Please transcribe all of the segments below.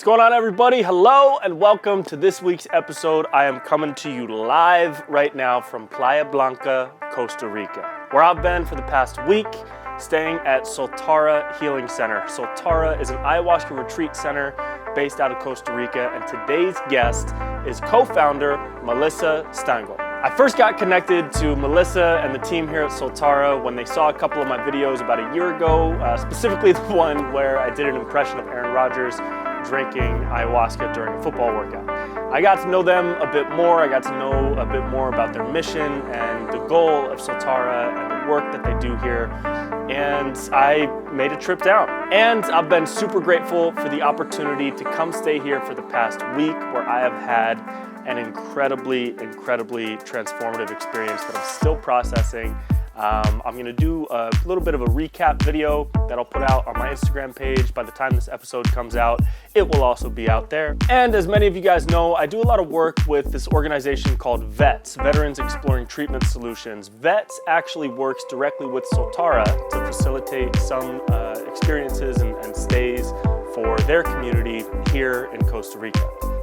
What's going on, everybody? Hello and welcome to this week's episode. I am coming to you live right now from Playa Blanca, Costa Rica, where I've been for the past week, staying at Soltar Healing Center. Soltara is an ayahuasca retreat center based out of Costa Rica, and today's guest is co-founder Melissa Stangl. I first got connected to Melissa and the team here at Soltara when they saw a couple of my videos about a year ago, specifically the one where I did an impression of Aaron Rodgers drinking ayahuasca during a football workout. I got to know them a bit more. I got to know a bit more about their mission and the goal of Soltara and the work that they do here. And I made a trip down. And I've been super grateful for the opportunity to come stay here for the past week, where I have had an incredibly transformative experience that I'm still processing. I'm gonna do a little bit of a recap video that I'll put out on my Instagram page. By the time this episode comes out, it will also be out there. And as many of you guys know, I do a lot of work with this organization called VETS, Veterans Exploring Treatment Solutions. VETS actually works directly with Soltara to facilitate some experiences and stays for their community here in Costa Rica.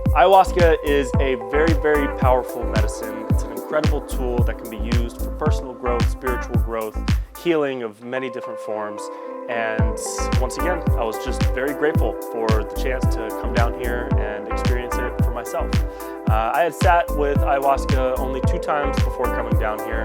Ayahuasca is a very powerful medicine. It's an incredible tool that can be used for personal growth, spiritual growth, healing of many different forms. And once again, I was just very grateful for the chance to come down here and experience it for myself. I had sat with ayahuasca only 2 times before coming down here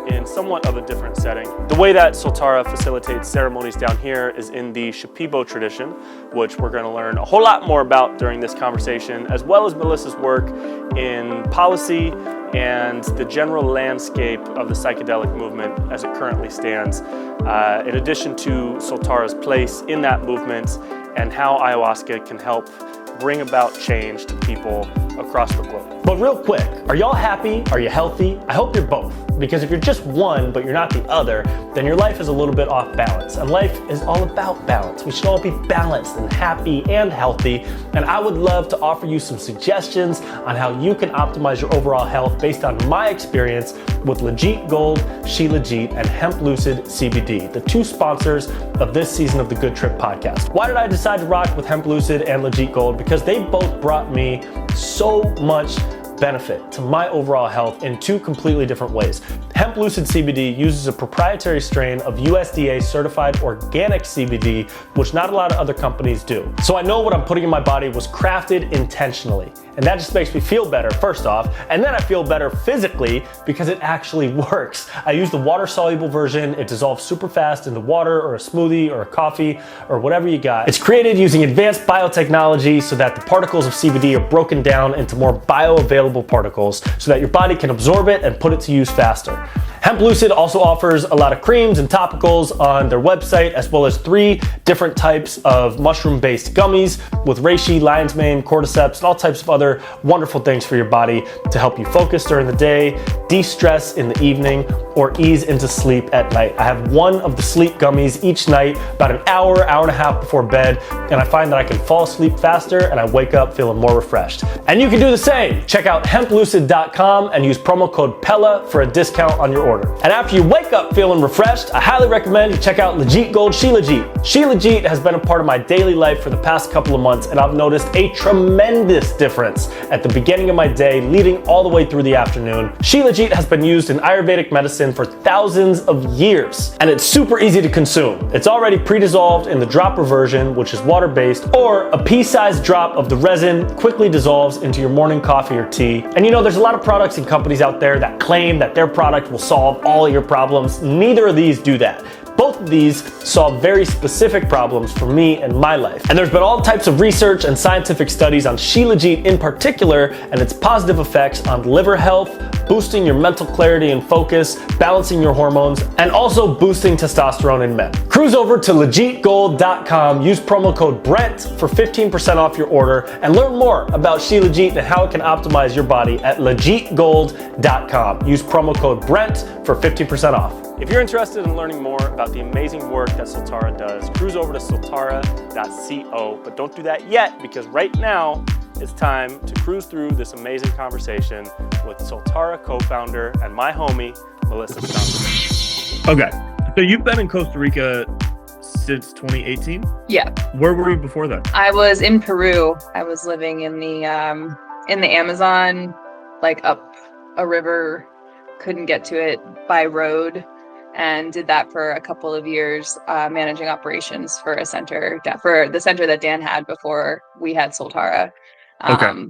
in somewhat of a different setting. The way that Soltara facilitates ceremonies down here is in the Shipibo tradition, which we're going to learn a whole lot more about during this conversation, as well as Melissa's work in policy and the general landscape of the psychedelic movement as it currently stands, in addition to Soltara's place in that movement and how ayahuasca can help bring about change to people across the globe. But real quick, are y'all happy? Are you healthy? I hope you're both. Because if you're just one, but you're not the other, then your life is a little bit off balance. And life is all about balance. We should all be balanced and happy and healthy. And I would love to offer you some suggestions on how you can optimize your overall health based on my experience with Legit Gold, She Legit, and Hemp Lucid CBD, the 2 sponsors of this season of the Good Trip podcast. Why did I decide to rock with Hemp Lucid and Legit Gold? Because they both brought me so much benefit to my overall health in 2 completely different ways. Hemp Lucid CBD uses a proprietary strain of USDA certified organic CBD, which not a lot of other companies do. So I know what I'm putting in my body was crafted intentionally. And that just makes me feel better, first off. And then I feel better physically because it actually works. I use the water-soluble version. It dissolves super fast into water or a smoothie or a coffee or whatever you got. It's created using advanced biotechnology so that the particles of CBD are broken down into more bioavailable particles so that your body can absorb it and put it to use faster. Hemp Lucid also offers a lot of creams and topicals on their website, as well as 3 different types of mushroom-based gummies with reishi, lion's mane, cordyceps, and all types of other wonderful things for your body to help you focus during the day, de-stress in the evening, or ease into sleep at night. I have 1 of the sleep gummies each night, about an hour and a half before bed, and I find that I can fall asleep faster and I wake up feeling more refreshed. And you can do the same. Check out hemplucid.com and use promo code PELA for a discount on your order. And after you wake up feeling refreshed, I highly recommend you check out Legit Gold, She Legit. She Legit has been a part of my daily life for the past couple of months, and I've noticed a tremendous difference at the beginning of my day leading all the way through the afternoon. She Legit has been used in Ayurvedic medicine for thousands of years, and it's super easy to consume. It's already pre-dissolved in the dropper version, which is water-based, or a pea-sized drop of the resin quickly dissolves into your morning coffee or tea. And you know, there's a lot of products and companies out there that claim that their product will solve all your problems. Neither of these do that. Both of these solve very specific problems for me and my life. And there's been all types of research and scientific studies on She Legit in particular and its positive effects on liver health, boosting your mental clarity and focus, balancing your hormones, and also boosting testosterone in men. Cruise over to legitgold.com, use promo code Brent for 15% off your order, and learn more about She Legit and how it can optimize your body at legitgold.com. Use promo code Brent for 15% off. If you're interested in learning more about the amazing work that Soltara does, cruise over to soltara.co, but don't do that yet, because right now it's time to cruise through this amazing conversation with Soltara co-founder and my homie, Melissa Stangl. Okay, so you've been in Costa Rica since 2018? Yeah. Where were you before that? I was in Peru. I was living in the Amazon, like up a river, couldn't get to it by road, and did that for a couple of years, managing operations for the center that Dan had before we had Soltara. Okay.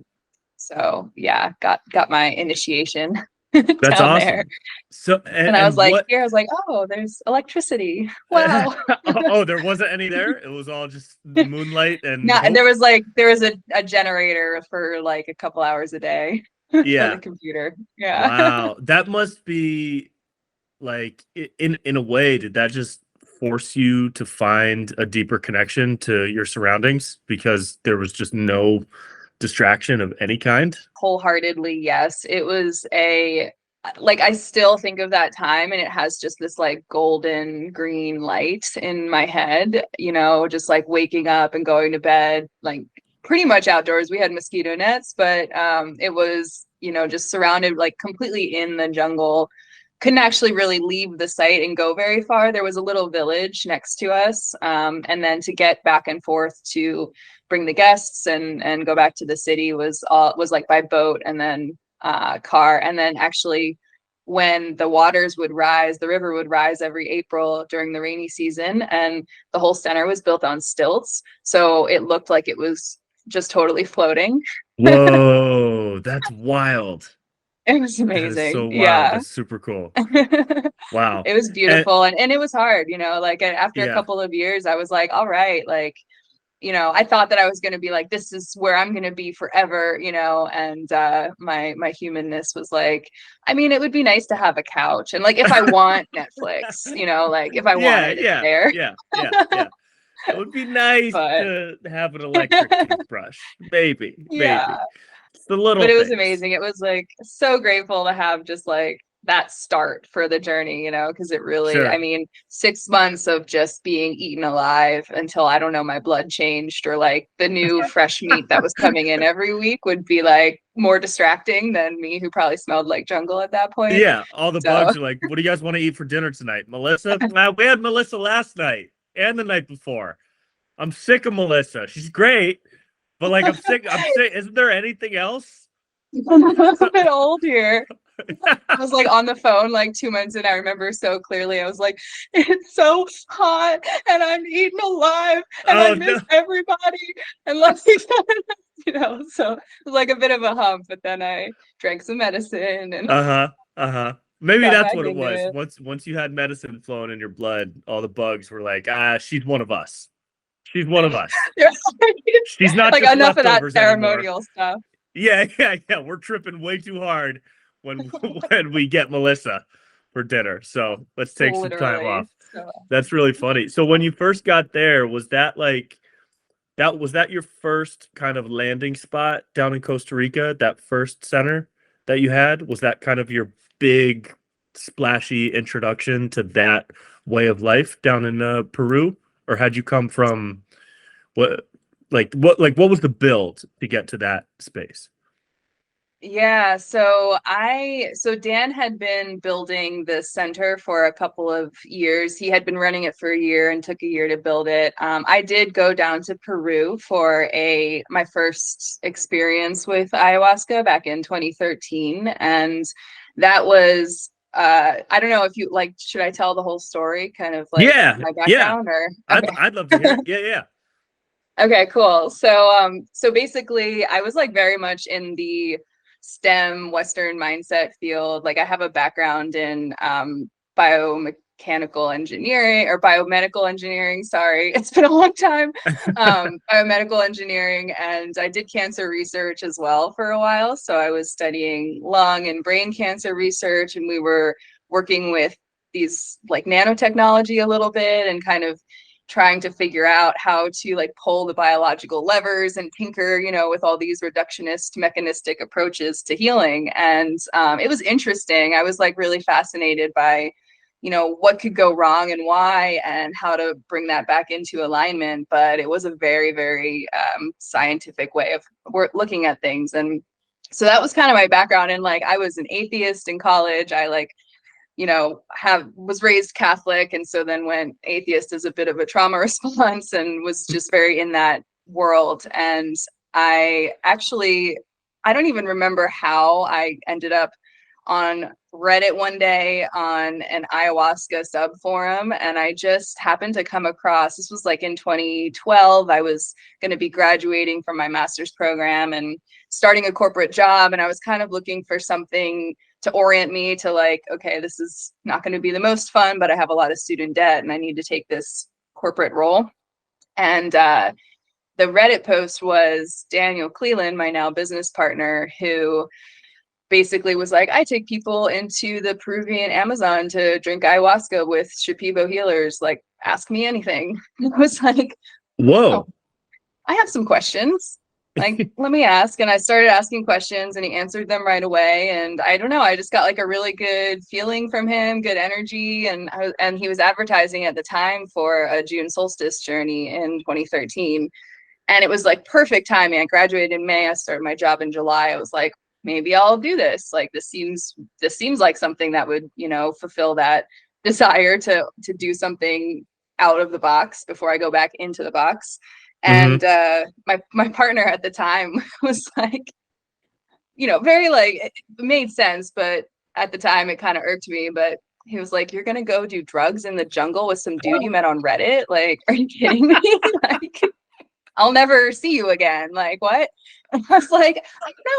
So yeah, got my initiation That's down there. awesome. So, And I was like, what? here, I was like, oh, there's electricity. Wow. Oh, there wasn't any there? It was all just moonlight and Not, hope? there was a generator for like a couple hours a day for the Yeah. computer. Yeah. Wow. That must be like, in a way, did that just force you to find a deeper connection to your surroundings because there was just no distraction of any kind? Wholeheartedly, yes. It was I still think of that time, and it has just this like golden green light in my head, just like waking up and going to bed, like pretty much outdoors. We had mosquito nets, but it was, just surrounded, like completely in the jungle. Couldn't actually really leave the site and go very far. There was a little village next to us. And then to get back and forth to bring the guests and go back to the city was like by boat, and then car. And then actually when the river would rise every April during the rainy season, and the whole center was built on stilts. So it looked like it was just totally floating. Whoa, that's wild. It was That is so amazing. wild. Yeah. That's super cool. Wow. It was beautiful. And it was hard, like after a Yeah. couple of years, I was like, all right, like, I thought that I was going to be like, this is where I'm going to be forever, and my humanness was like, I mean, it would be nice to have a couch, and like if I want Netflix, like if I want it, it's there. Yeah. It would be nice But to have an electric toothbrush. Maybe. yeah, It's the little but it was things. amazing. It was like so grateful to have just like that start for the journey, because it really, Sure. I mean, 6 months of just being eaten alive until, I don't know, my blood changed, or like the new fresh meat that was coming in every week would be like more distracting than me, who probably smelled like jungle at that point. Yeah, all the bugs are like, what do you guys want to eat for dinner tonight? Melissa? We had Melissa last night and the night before. I'm sick of Melissa. She's great, but like I'm sick. Isn't there anything else? I'm a little bit old here. I was like on the phone like 2 months in. I remember so clearly. I was like, it's so hot and I'm eaten alive and I miss everybody. And like, so it was like a bit of a hump, but then I drank some medicine and Maybe that's what it was. Once you had medicine flowing in your blood, all the bugs were like, she's one of us. She's one of us. She's not like just enough of that anymore. ceremonial stuff. Yeah. We're tripping way too hard when we get Melissa for dinner. So let's take some time off. So. That's really funny. So when you first got there, was that your first kind of landing spot down in Costa Rica? That first center that you had? Was that kind of your big splashy introduction to that way of life down in Peru? Or had you come from what was the build to get to that space? Yeah, so Dan had been building the center for a couple of years. He had been running it for a year and took a year to build it. I did go down to Peru for my first experience with ayahuasca back in 2013, and that was I don't know if you like, should I tell the whole story, kind of like my background? Or okay. I'd love to hear it. Yeah. Okay, cool. So basically I was like very much in the STEM Western mindset field. Like I have a background in biomechanical engineering or biomedical engineering. Sorry, it's been a long time. Biomedical engineering, and I did cancer research as well for a while. So I was studying lung and brain cancer research, and we were working with these like nanotechnology a little bit and kind of trying to figure out how to like pull the biological levers and tinker, with all these reductionist mechanistic approaches to healing. And it was interesting. I was like really fascinated by, what could go wrong and why, and how to bring that back into alignment. But it was a very, very scientific way of looking at things. And so that was kind of my background. And like, I was an atheist in college. I like, was raised Catholic, and so then went atheist as a bit of a trauma response, and was just very in that world. And I don't even remember how I ended up on Reddit one day on an ayahuasca sub forum, and I just happened to come across, this was like in 2012, I was going to be graduating from my master's program and starting a corporate job, and I was kind of looking for something to orient me to like, okay, this is not going to be the most fun, but I have a lot of student debt and I need to take this corporate role. And the Reddit post was Daniel Cleland, my now business partner, who basically was like, I take people into the Peruvian Amazon to drink ayahuasca with Shipibo healers. Like, ask me anything. I was like, whoa, I have some questions. Like, let me ask. And I started asking questions and he answered them right away. And I don't know, I just got like a really good feeling from him, good energy. And he was advertising at the time for a June solstice journey in 2013. And it was like perfect timing. I graduated in May. I started my job in July. I was like, maybe I'll do this. Like, this seems like something that would, fulfill that desire to do something out of the box before I go back into the box. And my partner at the time was like, very like, it made sense, but at the time it kind of irked me. But he was like, you're gonna go do drugs in the jungle with some dude you met on Reddit? Like, are you kidding me? Like, I'll never see you again. Like, what? And I was like,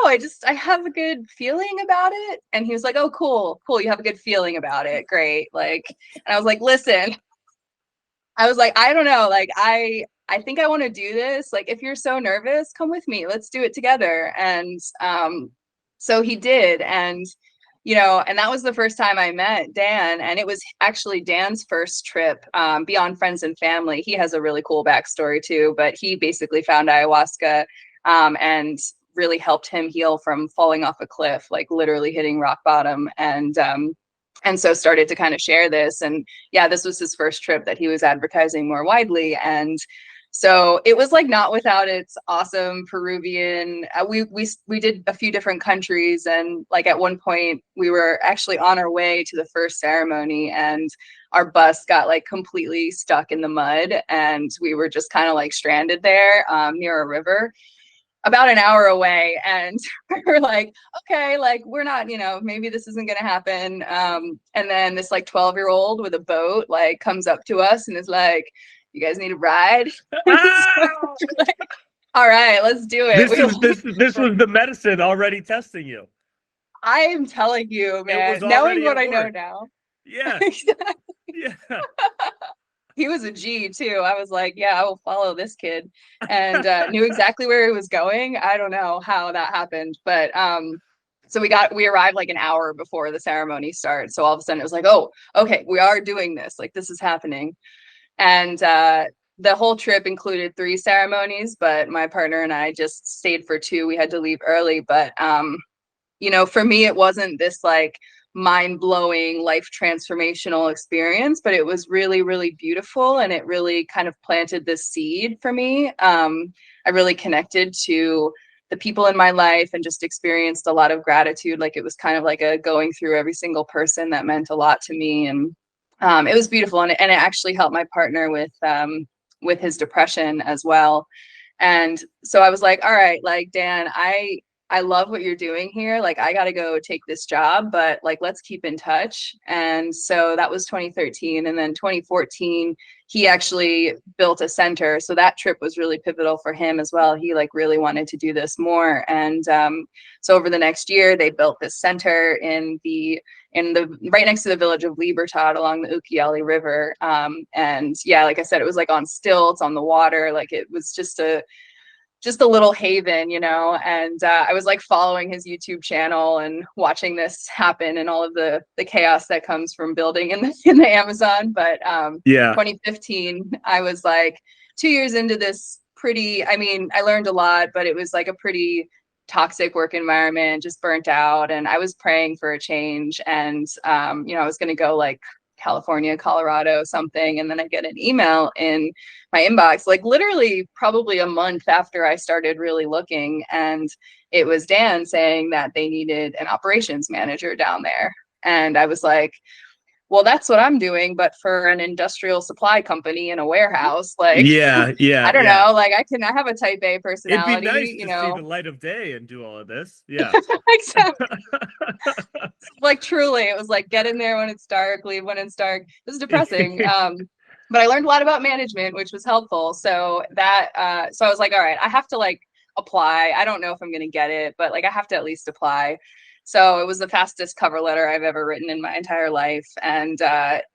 no, I have a good feeling about it. And he was like, oh, cool. You have a good feeling about it. Great. Like, and I was like, listen, I was like, I don't know. Like, I think I want to do this. Like, if you're so nervous, come with me. Let's do it together. And so he did. And and that was the first time I met Dan. And it was actually Dan's first trip beyond friends and family. He has a really cool backstory too, but he basically found ayahuasca and really helped him heal from falling off a cliff, like literally hitting rock bottom. And so started to kind of share this. And yeah, this was his first trip that he was advertising more widely. And so it was like not without its awesome Peruvian. We did a few different countries, and like at one point we were actually on our way to the first ceremony, and our bus got like completely stuck in the mud, and we were just kind of like stranded there near a river, about an hour away. And we were like, okay, like we're not, maybe this isn't gonna happen. And then this like 12-year-old with a boat like comes up to us and is like, you guys need a ride? Like, all right, let's do it. This was the medicine already testing you. I'm telling you, man, knowing what I know now. Yeah. Yeah. He was a G too. I was like, yeah, I will follow this kid, and knew exactly where he was going. I don't know how that happened, but so we arrived like an hour before the ceremony started. So all of a sudden it was like, oh, okay, we are doing this. Like, this is happening. And the whole trip included 3 ceremonies, but my partner and I just stayed for 2. We had to leave early, but for me, it wasn't this like mind-blowing, life transformational experience, but it was really, really beautiful, and it really kind of planted this seed for me. I really connected to the people in my life and just experienced a lot of gratitude. Like, it was kind of like a going through every single person that meant a lot to me. And it was beautiful, and it actually helped my partner with his depression as well. And so I was like, all right, like, Dan, I love what you're doing here. Like, I got to go take this job, but like, let's keep in touch. And so that was 2013. And then 2014, he actually built a center. So that trip was really pivotal for him as well. He like really wanted to do this more. And so over the next year, they built this center in the right next to the village of Libertad along the Ucayali River. And yeah, like I said, it was like on stilts on the water. Like, it was just a little haven, and I was like following his YouTube channel and watching this happen and all of the chaos that comes from building in the Amazon. But 2015, I was like 2 years into this I learned a lot, but it was like a pretty toxic work environment, just burnt out. And I was praying for a change. And, I was going to go like California, Colorado, something. And then I get an email in my inbox, like literally probably a month after I started really looking. And it was Dan saying that they needed an operations manager down there. And I was like, well, that's what I'm doing, but for an industrial supply company in a warehouse, like, Yeah, yeah, I don't yeah. know, like I have a type A It'd be nice personality, you to see know. the light of day and do all of this. Yeah. Exactly. Like truly, it was like get in there when it's dark, leave when it's dark. It was depressing. But I learned a lot about management, which was helpful. So that so I was like, all right, I have to like apply. I don't know if I'm gonna get it, but like I have to at least apply. So it was the fastest cover letter I've ever written in my entire life. And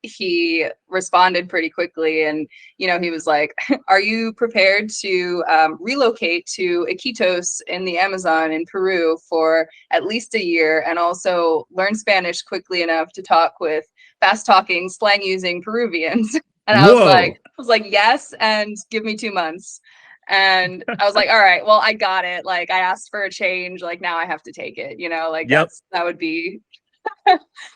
he responded pretty quickly. And, you know, he was like, are you prepared to relocate to Iquitos in the Amazon in Peru for at least a year and also learn Spanish quickly enough to talk with fast talking, slang using Peruvians? And Whoa. I was like, yes, and give me 2 months. And I was like, all right, well, I got it. Like I asked for a change, like now I have to take it, you know, like Yep. that would be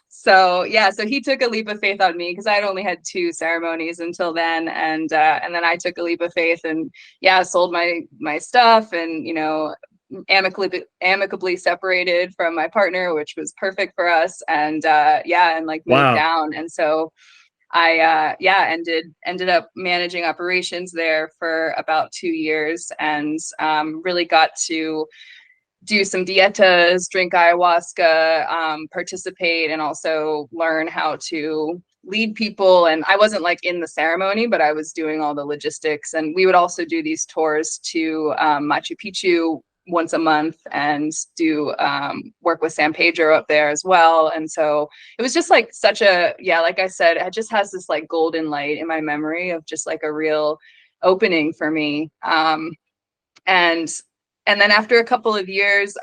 so yeah, so he took a leap of faith on me because I had only had 2 ceremonies until then, and then I took a leap of faith and yeah, sold my stuff and you know amicably separated from my partner, which was perfect for us, and yeah, and like moved Wow. down. And so I yeah ended up managing operations there for about 2 years and really got to do some dietas, drink ayahuasca, participate, and also learn how to lead people. And I wasn't like in the ceremony, but I was doing all the logistics. And we would also do these tours to Machu Picchu once a month and do work with San Pedro up there as well. And so it was just like such a, yeah, like I said, it just has this like golden light in my memory of just like a real opening for me. And then after a couple of years,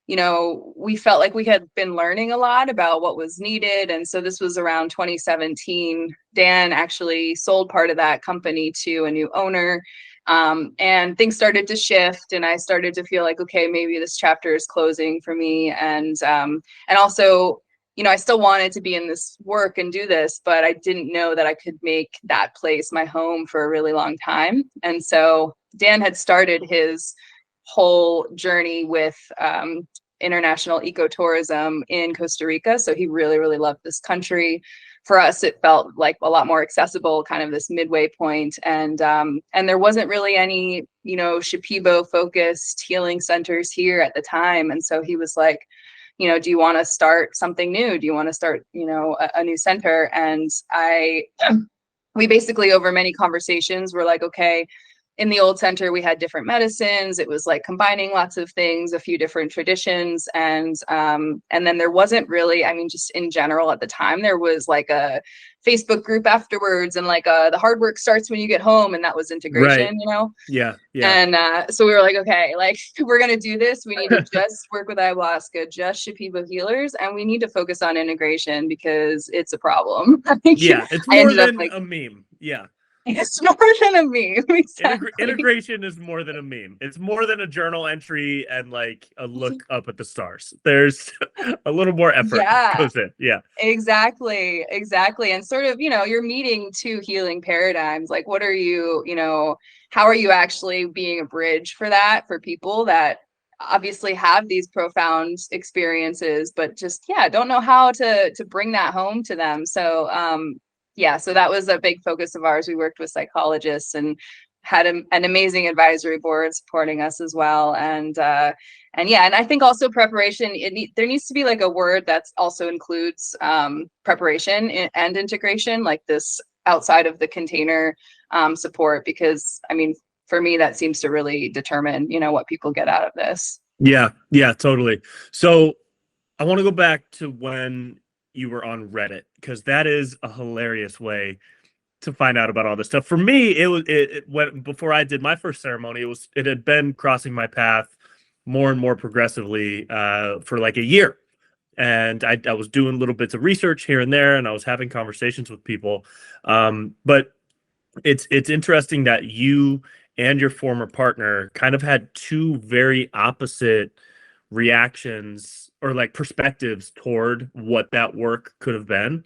you know, we felt like we had been learning a lot about what was needed. And so this was around 2017. Dan actually sold part of that company to a new owner. And things started to shift, and I started to feel like, okay, maybe this chapter is closing for me. And also, you know, I still wanted to be in this work and do this, but I didn't know that I could make that place my home for a really long time. And so Dan had started his whole journey with international ecotourism in Costa Rica. So he really, really loved this country. For us, it felt like a lot more accessible, kind of this midway point. And there wasn't really any, you know, Shipibo focused healing centers here at the time. And so he was like, you know, do you want to start something new? Do you want to start, you know, a new center? And we basically over many conversations were like, okay, in the old center we had different medicines. It was like combining lots of things, a few different traditions, and then there wasn't really, I mean, just in general at the time there was like a Facebook group afterwards, and like the hard work starts when you get home, and that was integration, Right. you know. Yeah. Yeah. And so we were like, okay, like we're gonna do this. We need to just work with ayahuasca, just Shipibo healers, and we need to focus on integration because it's a problem. Yeah. It's I more ended up than like, a meme. Yeah. it's more than a meme. Exactly. Integration is more than a meme. It's more than a journal entry and like a look up at the stars. There's a little more effort Yeah, goes in. Yeah. exactly. And sort of, you know, you're meeting two healing paradigms. Like, what are you, you know, how are you actually being a bridge for that, for people that obviously have these profound experiences, but just, yeah, don't know how to bring that home to them. So, yeah, so that was a big focus of ours. We worked with psychologists and had an amazing advisory board supporting us as well. And yeah, and I think also preparation, there needs to be like a word that also includes preparation and integration, like this outside of the container support, because I mean, for me, that seems to really determine, you know, what people get out of this. Yeah. Yeah. Totally. So I want to go back to when you were on Reddit, because that is a hilarious way to find out about all this stuff. For me, it was when before I did my first ceremony, it had been crossing my path more and more progressively for like a year. And I was doing little bits of research here and there, and I was having conversations with people. But it's interesting that you and your former partner kind of had two very opposite reactions or like perspectives toward what that work could have been.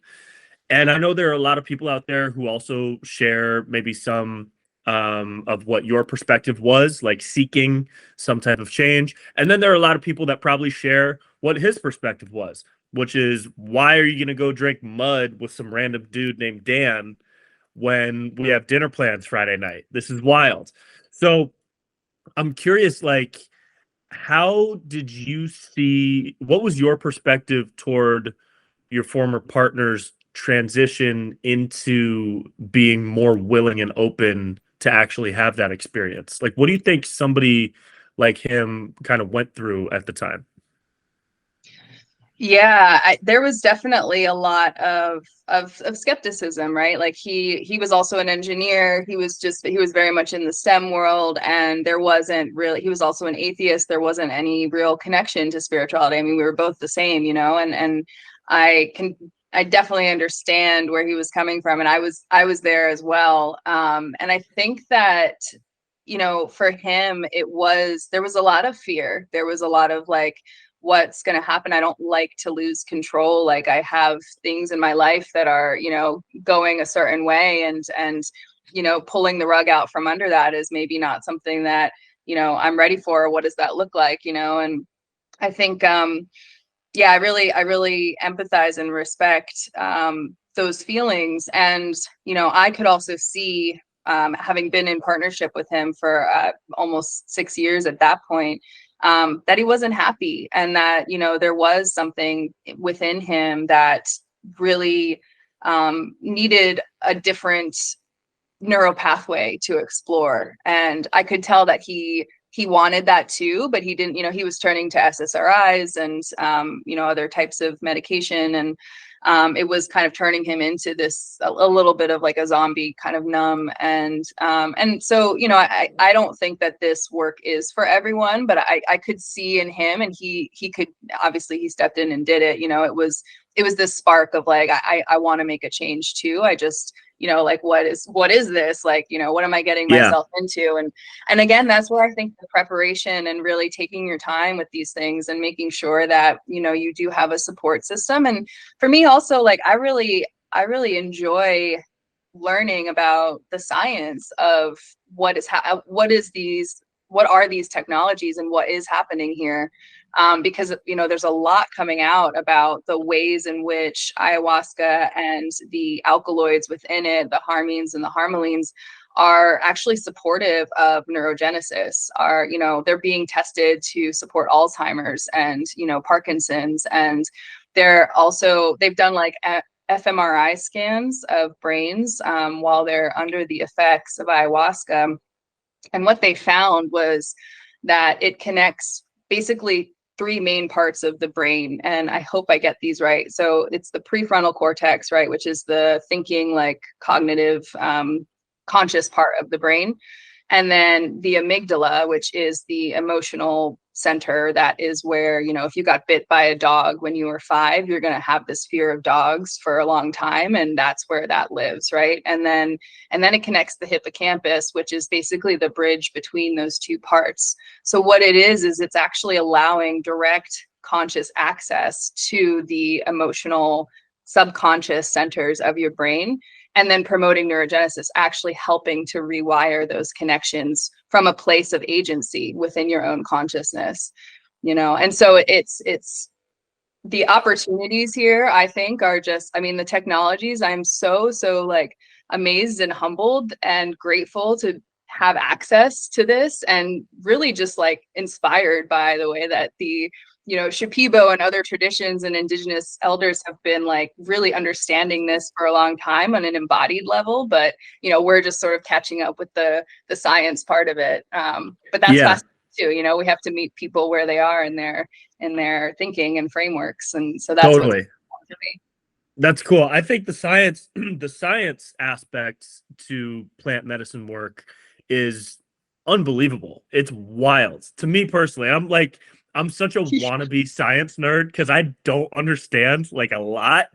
And I know there are a lot of people out there who also share maybe some of what your perspective was, like seeking some type of change. And then there are a lot of people that probably share what his perspective was. which is why are you going to go drink mud with some random dude named Dan when we have dinner plans Friday night? This is wild. So I'm curious, like, how did you see, what was your perspective toward your former partner's transition into being more willing and open to actually have that experience? Like, what do you think somebody like him kind of went through at the time? Yeah, there was definitely a lot of skepticism, right? Like he was also an engineer. He was very much in the STEM world, and there wasn't really. He was also an atheist. There wasn't any real connection to spirituality. I mean, we were both the same, you know, and I can I definitely understand where he was coming from, and I was there as well. And I think that, you know, for him, there was a lot of fear. There was a lot of like, what's going to happen? I don't like to lose control. Like I have things in my life that are, you know, going a certain way, and you know, pulling the rug out from under that is maybe not something that, you know, I'm ready for. What does that look like, you know? And I think yeah, I really empathize and respect those feelings. And you know, I could also see, having been in partnership with him for almost 6 years at that point, that he wasn't happy, and that, you know, there was something within him that really needed a different neural pathway to explore. And I could tell that he wanted that too, but he didn't, you know, he was turning to SSRIs and you know, other types of medication, and it was kind of turning him into this a little bit of like a zombie, kind of numb. And so, you know, I don't think that this work is for everyone, but I could see in him, and he could, obviously he stepped in and did it. You know, it was this spark of like, I want to make a change too. I just, you know, like, what is this? Like, you know, what am I getting Yeah, myself into? And again, that's where I think the preparation and really taking your time with these things and making sure that, you know, you do have a support system. And for me also, like, I really enjoy learning about the science of what are these technologies and what is happening here. Because, you know, there's a lot coming out about the ways in which ayahuasca and the alkaloids within it, the harmines and the harmalines, are actually supportive of neurogenesis. Are, you know, they're being tested to support Alzheimer's and, you know, Parkinson's. And they've done like fMRI scans of brains while they're under the effects of ayahuasca. And what they found was that it connects basically three main parts of the brain. And I hope I get these right. So it's the prefrontal cortex, right, which is the thinking, like cognitive, conscious part of the brain. And then the amygdala, which is the emotional center. That is where, you know, if you got bit by a dog when you were 5, you're going to have this fear of dogs for a long time. And that's where that lives, right? And then it connects the hippocampus, which is basically the bridge between those two parts. So what it is it's actually allowing direct conscious access to the emotional subconscious centers of your brain, and then promoting neurogenesis, actually helping to rewire those connections from a place of agency within your own consciousness, you know. And so it's the opportunities here, I think, are just, I mean, the technologies, I'm so like amazed and humbled and grateful to have access to this, and really just like inspired by the way that the, you know, Shipibo and other traditions and indigenous elders have been like really understanding this for a long time on an embodied level. But, you know, we're just sort of catching up with the science part of it. But that's yeah, fascinating too. You know, we have to meet people where they are in their thinking and frameworks. And so that's what's totally. important to me. That's cool. I think the science, the science aspects to plant medicine work is unbelievable. It's wild to me personally. I'm such a wannabe science nerd because I don't understand like a lot,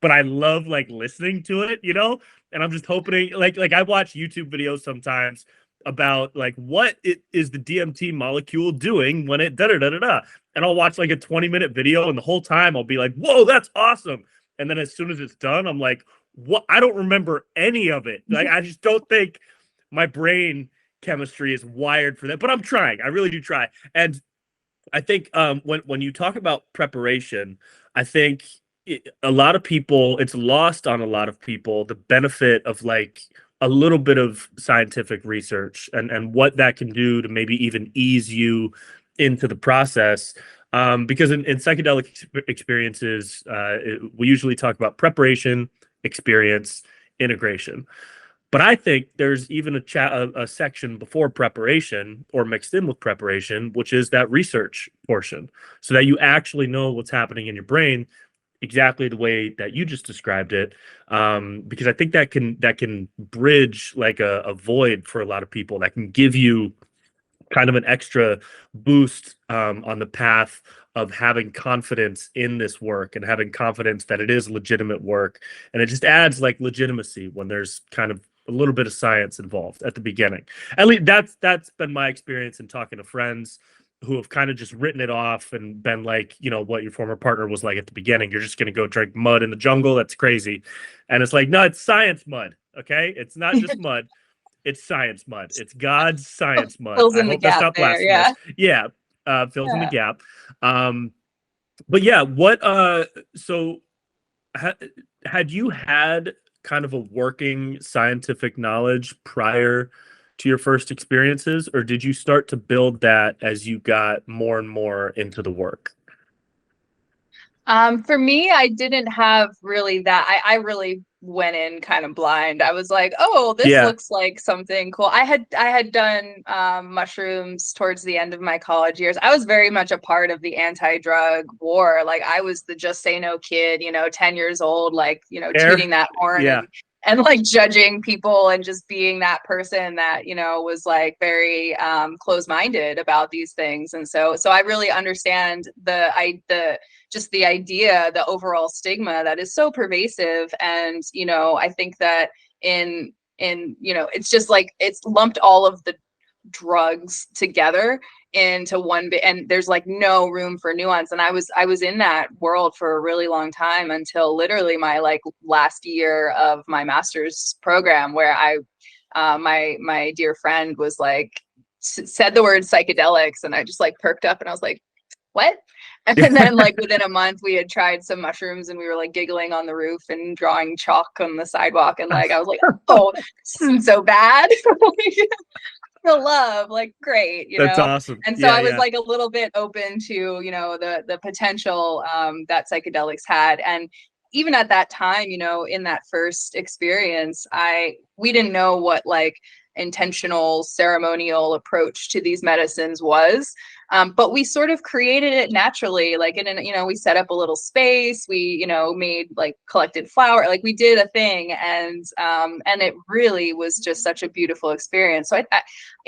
but I love like listening to it, you know. And I'm just hoping, like I watch YouTube videos sometimes about like what it is the DMT molecule doing when it da da da da da, and I'll watch like a 20-minute video, and the whole time I'll be like, "Whoa, that's awesome!" And then as soon as it's done, I'm like, what? I don't remember any of it. Like, I just don't think my brain chemistry is wired for that, but I'm trying. I really do try. And I think when you talk about preparation, I think a lot of people, it's lost on a lot of people the benefit of like a little bit of scientific research and what that can do to maybe even ease you into the process. Because in psychedelic experiences, we usually talk about preparation, experience, integration. But I think there's even a section before preparation or mixed in with preparation, which is that research portion, so that you actually know what's happening in your brain exactly the way that you just described it. Because I think that can bridge like a void for a lot of people. That can give you kind of an extra boost on the path of having confidence in this work and having confidence that it is legitimate work. And it just adds like legitimacy when there's kind of a little bit of science involved at the beginning. At least that's been my experience in talking to friends who have kind of just written it off and been like, what your former partner was like at the beginning. You're just going to go drink mud in the jungle. That's crazy. And it's like, no, it's science mud. Okay. It's not just mud. It's science mud. It's God's science mud. Fills I in the hope that's gap not there. Yeah. blasphemous. Yeah, fills in the Yeah. gap. But yeah, what? So ha- had you had kind of a working scientific knowledge prior to your first experiences, or did you start to build that as you got more and more into the work? For me, I didn't have really that. I really went in kind of blind. I was like, oh, this Yeah, looks like something cool. I had done mushrooms towards the end of my college years. I was very much a part of the anti-drug war. Like I was the just say no kid, 10 years old, like, tooting air. that horn Yeah, and like judging people and just being that person that, was like very close-minded about these things. And so I really understand the just the idea, the overall stigma that is so pervasive. And, I think that it's just like it's lumped all of the drugs together into one bit, and there's like no room for nuance. And I was in that world for a really long time until literally my like last year of my master's program, where my dear friend was like said the word psychedelics, and I just like perked up and I was like, what? And then like within a month we had tried some mushrooms and we were like giggling on the roof and drawing chalk on the sidewalk, and like I was like, oh, this isn't so bad. The love, like great, that's awesome. and so Yeah, I was yeah, like a little bit open to the potential that psychedelics had. And even at that time, in that first experience, we didn't know what like intentional ceremonial approach to these medicines was. But we sort of created it naturally, like we set up a little space, we, made like collected flower, like we did a thing. And it really was just such a beautiful experience. So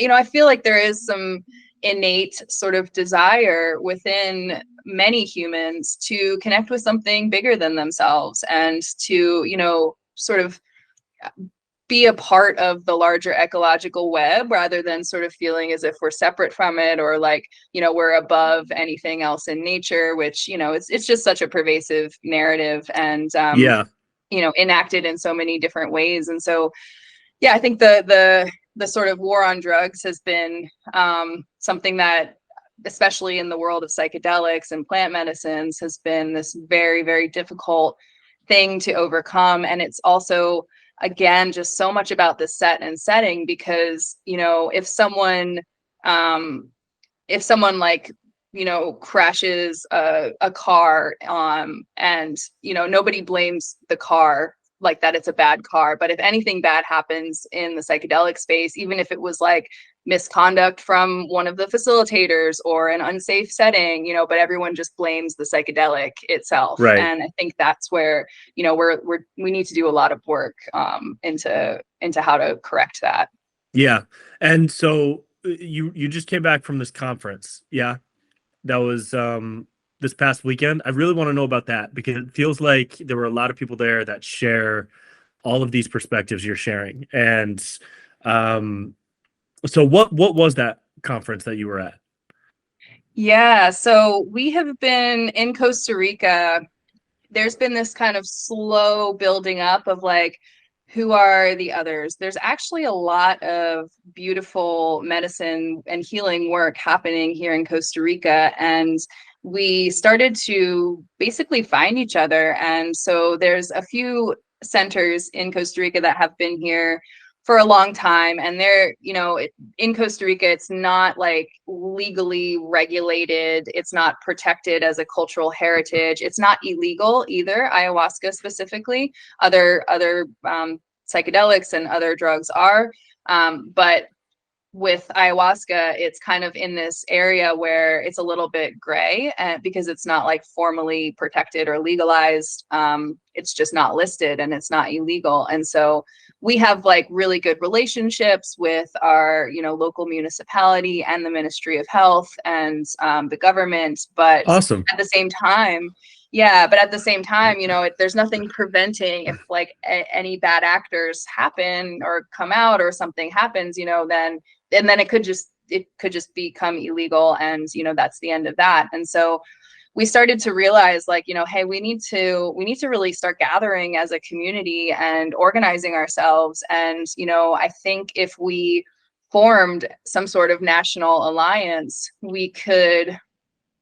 I feel like there is some innate sort of desire within many humans to connect with something bigger than themselves and to, sort of be a part of the larger ecological web rather than sort of feeling as if we're separate from it, or like, we're above anything else in nature, which, it's just such a pervasive narrative and, yeah, enacted in so many different ways. And so, yeah, I think the sort of war on drugs has been something that, especially in the world of psychedelics and plant medicines, has been this very, very difficult thing to overcome. And it's also, again, just so much about the set and setting, because, if someone like, crashes a car, and, nobody blames the car like that, it's a bad car. But if anything bad happens in the psychedelic space, even if it was like misconduct from one of the facilitators or an unsafe setting, but everyone just blames the psychedelic itself. right. And I think that's where, we need to do a lot of work into how to correct that. Yeah. And so you just came back from this conference. Yeah. That was this past weekend. I really want to know about that because it feels like there were a lot of people there that share all of these perspectives you're sharing. And um so what was that conference that you were at? Yeah, so we have been in Costa Rica. There's been this kind of slow building up of like Who are the others? There's actually a lot of beautiful medicine and healing work happening here in Costa Rica. And we started to basically find each other. And so there's a few centers in Costa Rica that have been here for a long time. And they're, in Costa Rica, it's not like legally regulated. It's not protected as a cultural heritage. It's not illegal either, ayahuasca specifically. Other psychedelics and other drugs are. But with ayahuasca, it's kind of in this area where it's a little bit gray, because it's not like formally protected or legalized. It's just not listed and it's not illegal. And so we have like really good relationships with our, local municipality and the Ministry of Health and the government. But Awesome. at the same time, there's nothing preventing if like any bad actors happen or come out or something happens, then it could just become illegal, and that's the end of that. And so we started to realize like, hey, we need to really start gathering as a community and organizing ourselves. And I think if we formed some sort of national alliance, we could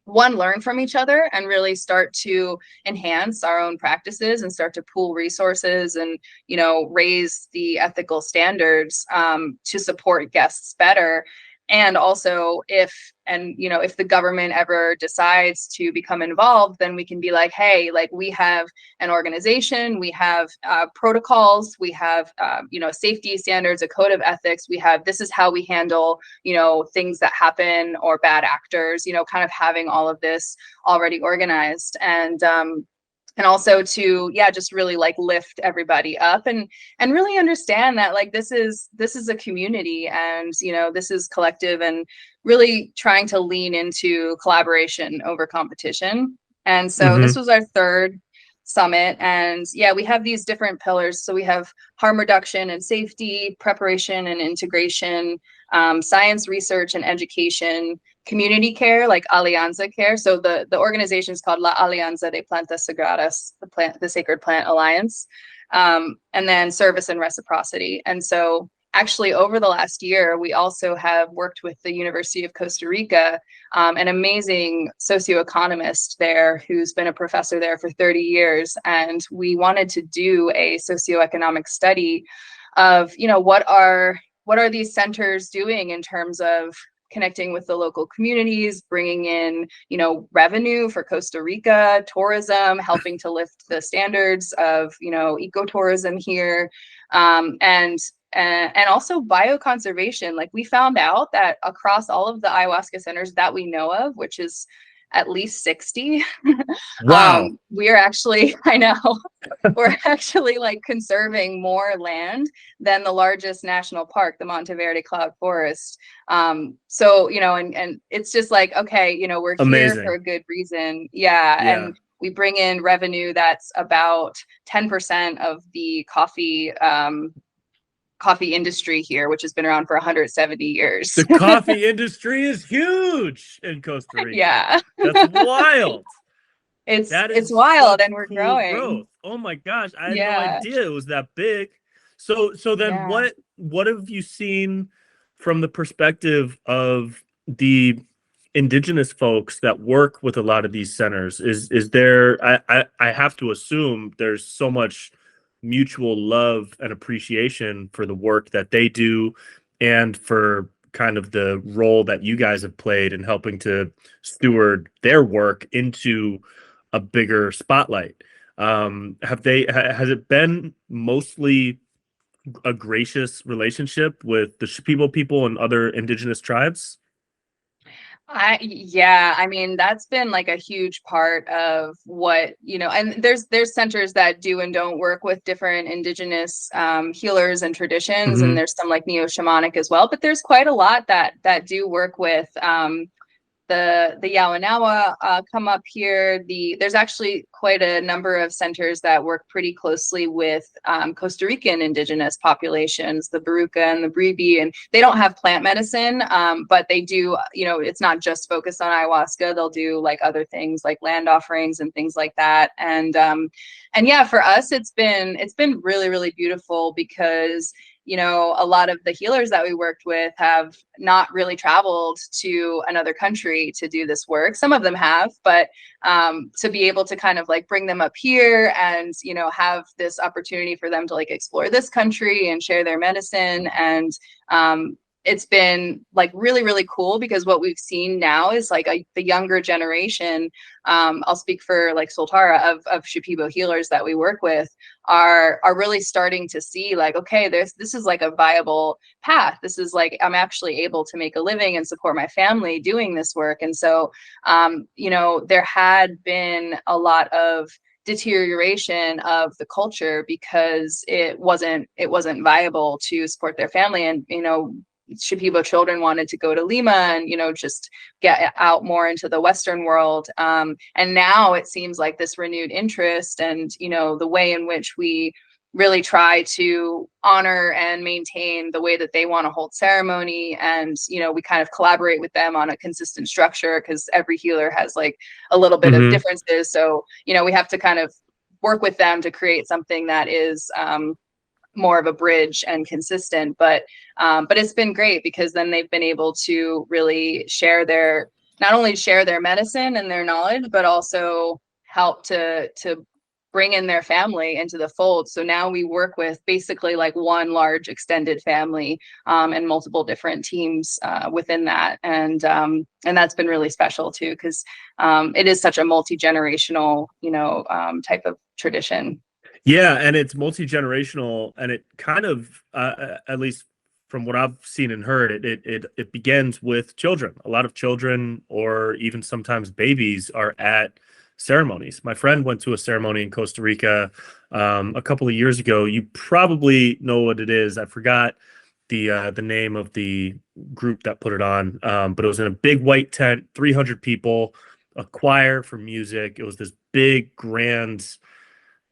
learn from each other and really start to enhance our own practices and start to pool resources and, raise the ethical standards to support guests better. And also if the government ever decides to become involved, then we can be like, hey, like we have an organization, we have protocols, we have, safety standards, a code of ethics. This is how we handle, things that happen or bad actors, kind of having all of this already organized. And also to, just really like lift everybody up and really understand that like this is a community, and this is collective, and really trying to lean into collaboration over competition. And so this was our third summit, and we have these different pillars. So we have harm reduction and safety, preparation and integration, science, research and education, community care, like Alianza Care. So the organization is called La Alianza de Plantas Sagradas, the Sacred Plant Alliance, and then service and reciprocity. And so actually over the last year, we also have worked with the University of Costa Rica, an amazing socioeconomist there who's been a professor there for 30 years. And we wanted to do a socioeconomic study of, what are these centers doing in terms of connecting with the local communities, bringing in, revenue for Costa Rica, tourism, helping to lift the standards of, ecotourism here, and also bioconservation. Like we found out that across all of the ayahuasca centers that we know of, which is at least 60, Wow. we are actually, I know, we're actually like conserving more land than the largest national park, the Monteverde Cloud Forest. So, and it's just like, okay, we're Amazing. here for a good reason. Yeah. And we bring in revenue that's about 10% of the coffee industry here, which has been around for 170 years. The coffee industry is huge in Costa Rica. Yeah. That's wild. It's wild, and we're cool growing. Growth. Oh my gosh, I had no idea it was that big. So then what have you seen from the perspective of the indigenous folks that work with a lot of these centers? Is there, I have to assume there's so much mutual love and appreciation for the work that they do, and for kind of the role that you guys have played in helping to steward their work into a bigger spotlight. Has it been mostly a gracious relationship with the Shipibo people and other indigenous tribes? I mean, that's been like a huge part of what, and there's centers that do and don't work with different indigenous healers and traditions, and there's some like neo-shamanic as well, but there's quite a lot that do work with the Yawanawa come up here. There's actually quite a number of centers that work pretty closely with Costa Rican indigenous populations, the Baruca and the Bribi, and they don't have plant medicine, but they do, it's not just focused on ayahuasca. They'll do like other things like land offerings and things like that. And yeah, for us, it's been really, really beautiful because a lot of the healers that we worked with have not really traveled to another country to do this work. Some of them have, but to be able to kind of like bring them up here and, have this opportunity for them to like explore this country and share their medicine. And it's been like really, really cool because what we've seen now is like the younger generation. I'll speak for like Soltara of Shipibo healers that we work with are really starting to see like, okay, this is like a viable path. This is like, I'm actually able to make a living and support my family doing this work. And so, there had been a lot of deterioration of the culture because it wasn't viable to support their family. And, Shipibo children wanted to go to Lima and, just get out more into the Western world. And now it seems like this renewed interest and, the way in which we really try to honor and maintain the way that they want to hold ceremony. And, we kind of collaborate with them on a consistent structure because every healer has like a little bit of differences. So, we have to kind of work with them to create something that is, more of a bridge and consistent, but it's been great because then they've been able to really not only share their medicine and their knowledge, but also help to bring in their family into the fold. So now we work with basically like one large extended family and multiple different teams within that. And that's been really special too, because it is such a multi-generational, type of tradition. Yeah, and it's multi-generational, and it kind of, at least from what I've seen and heard, it begins with children. A lot of children, or even sometimes babies, are at ceremonies. My friend went to a ceremony in Costa Rica a couple of years ago. You probably know what it is. I forgot the name of the group that put it on, but it was in a big white tent, 300 people, a choir for music. It was this big, grand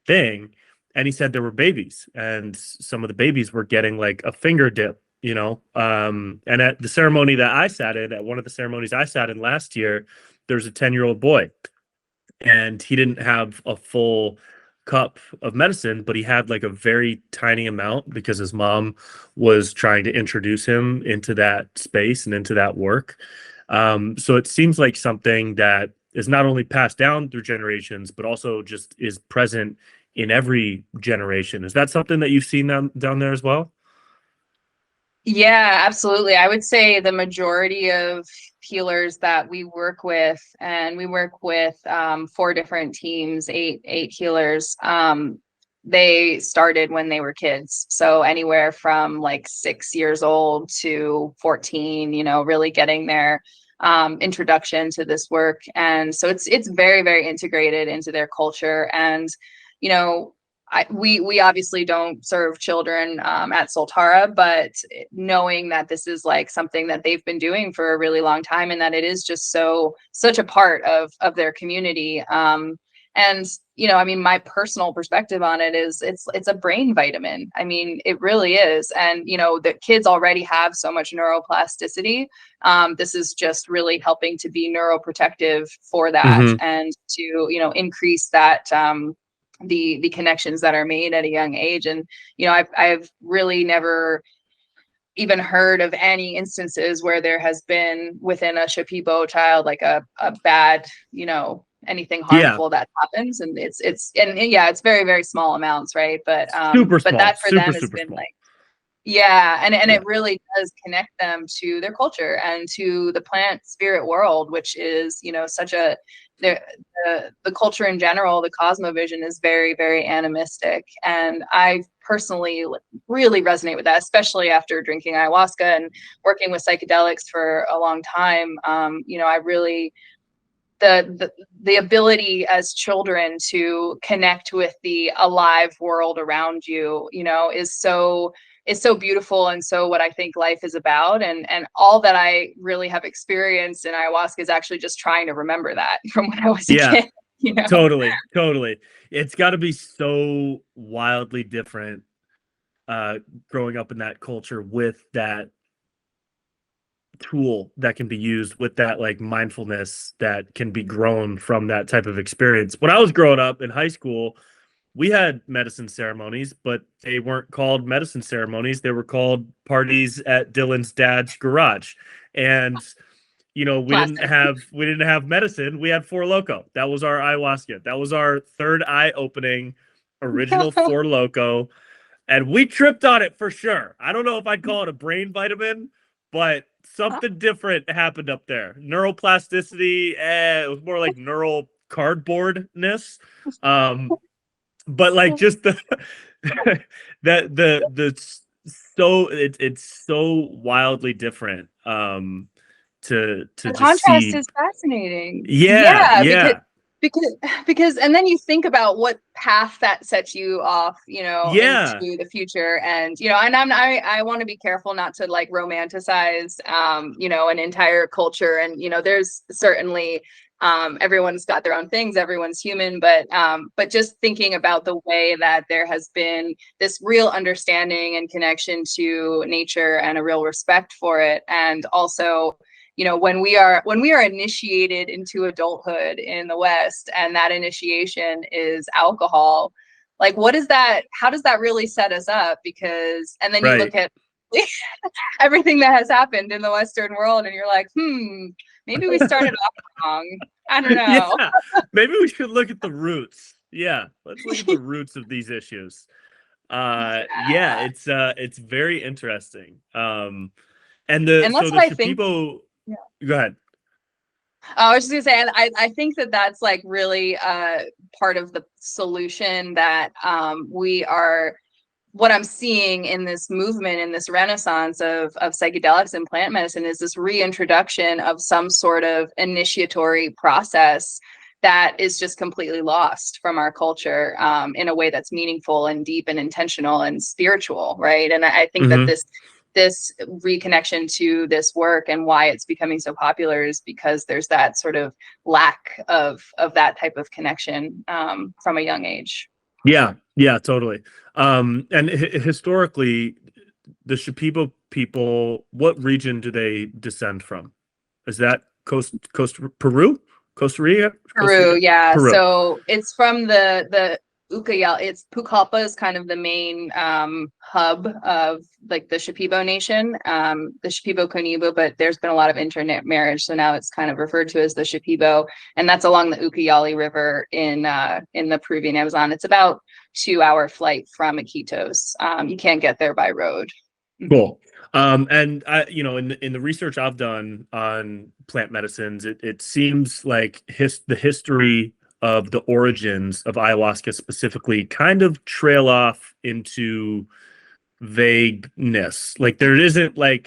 thing. And he said there were babies, and some of the babies were getting like a finger dip, and at the ceremony that I sat in, at one of the ceremonies I sat in last year, there's a 10-year-old boy, and he didn't have a full cup of medicine, but he had like a very tiny amount because his mom was trying to introduce him into that space and into that work. So it seems like something that is not only passed down through generations, but also just is present in every generation. Is that something that you've seen down there as well? Yeah, absolutely. I would say the majority of healers that we work with, and we work with 4 different teams, eight healers. They started when they were kids. So anywhere from like 6 years old to 14, really getting their introduction to this work. And so it's very, very integrated into their culture. And we obviously don't serve children at Soltara, but knowing that this is like something that they've been doing for a really long time, and that it is just such a part of their community. And my personal perspective on it is it's a brain vitamin. I mean, it really is. And the kids already have so much neuroplasticity. This is just really helping to be neuroprotective for that, and to increase that the connections that are made at a young age. And I've really never even heard of any instances where there has been within a Shipibo child like a bad anything harmful that happens. And it's very, very small amounts, right? But Super small, that for them has super been small. like, yeah, and it really does connect them to their culture and to the plant spirit world, which is such a the culture in general. The cosmovision is very, very animistic, and I personally really resonate with that, especially after drinking ayahuasca and working with psychedelics for a long time. I really the ability as children to connect with the alive world around you, is so is so beautiful, and so what I think life is about, and all that I really have experienced in ayahuasca is actually just trying to remember that from when I was a Yeah, kid, you know. totally. It's got to be so wildly different growing up in that culture with that tool that can be used, with that like mindfulness that can be grown from that type of experience. When I was growing up in high school, we had medicine ceremonies, but they weren't called medicine ceremonies. They were called parties at Dylan's dad's garage. And Classic. we didn't have medicine. We had Four Loko. That was our ayahuasca. That was our third eye opening original Four Loko. And we tripped on it for sure. I don't know if I'd call it a brain vitamin, but something different happened up there. Neuroplasticity, it was more like neural cardboardness. But like just the that the so it's so wildly different to The just contrast see. is fascinating. Yeah, Yeah, yeah, because and then you think about what path that sets you off, into yeah, the future. And and I want to be careful not to like romanticize an entire culture. And there's certainly everyone's got their own things, everyone's human, but just thinking about the way that there has been this real understanding and connection to nature and a real respect for it. And also when we are initiated into adulthood in the West, and that initiation is alcohol, like how does that really set us up? Because and then you right. look at everything that has happened in the Western world, and you're like, maybe we started off wrong. I don't know. Yeah, maybe we should look at the roots. Yeah, let's look at the roots of these issues. Yeah, it's very interesting. And And so that's the what I think. Shipibo, Yeah. go ahead. I was just gonna say, and I think that that's like really part of the solution that we are. What I'm seeing in this movement, in this renaissance of psychedelics and plant medicine, is this reintroduction of some sort of initiatory process that is just completely lost from our culture in a way that's meaningful and deep and intentional and spiritual, right? And I think that Hmm. this reconnection to this work and why it's becoming so popular is because there's that sort of lack of that type of connection from a young age. Yeah, totally. And historically, the Shipibo people, what region do they descend from? Is that Peru, Costa Rica, Peru, yeah. Peru? So it's from the Ucayali. It's Pucallpa is kind of the main hub of like the Shipibo Nation, the Shipibo Conibo, but there's been a lot of intermarriage, so now it's kind of referred to as the Shipibo, and that's along the Ucayali River in the Peruvian Amazon. It's about 2-hour flight from Iquitos. You can't get there by road. Cool. And I, in the research I've done on plant medicines, it seems like the history of the origins of ayahuasca specifically kind of trail off into vagueness. Like there isn't like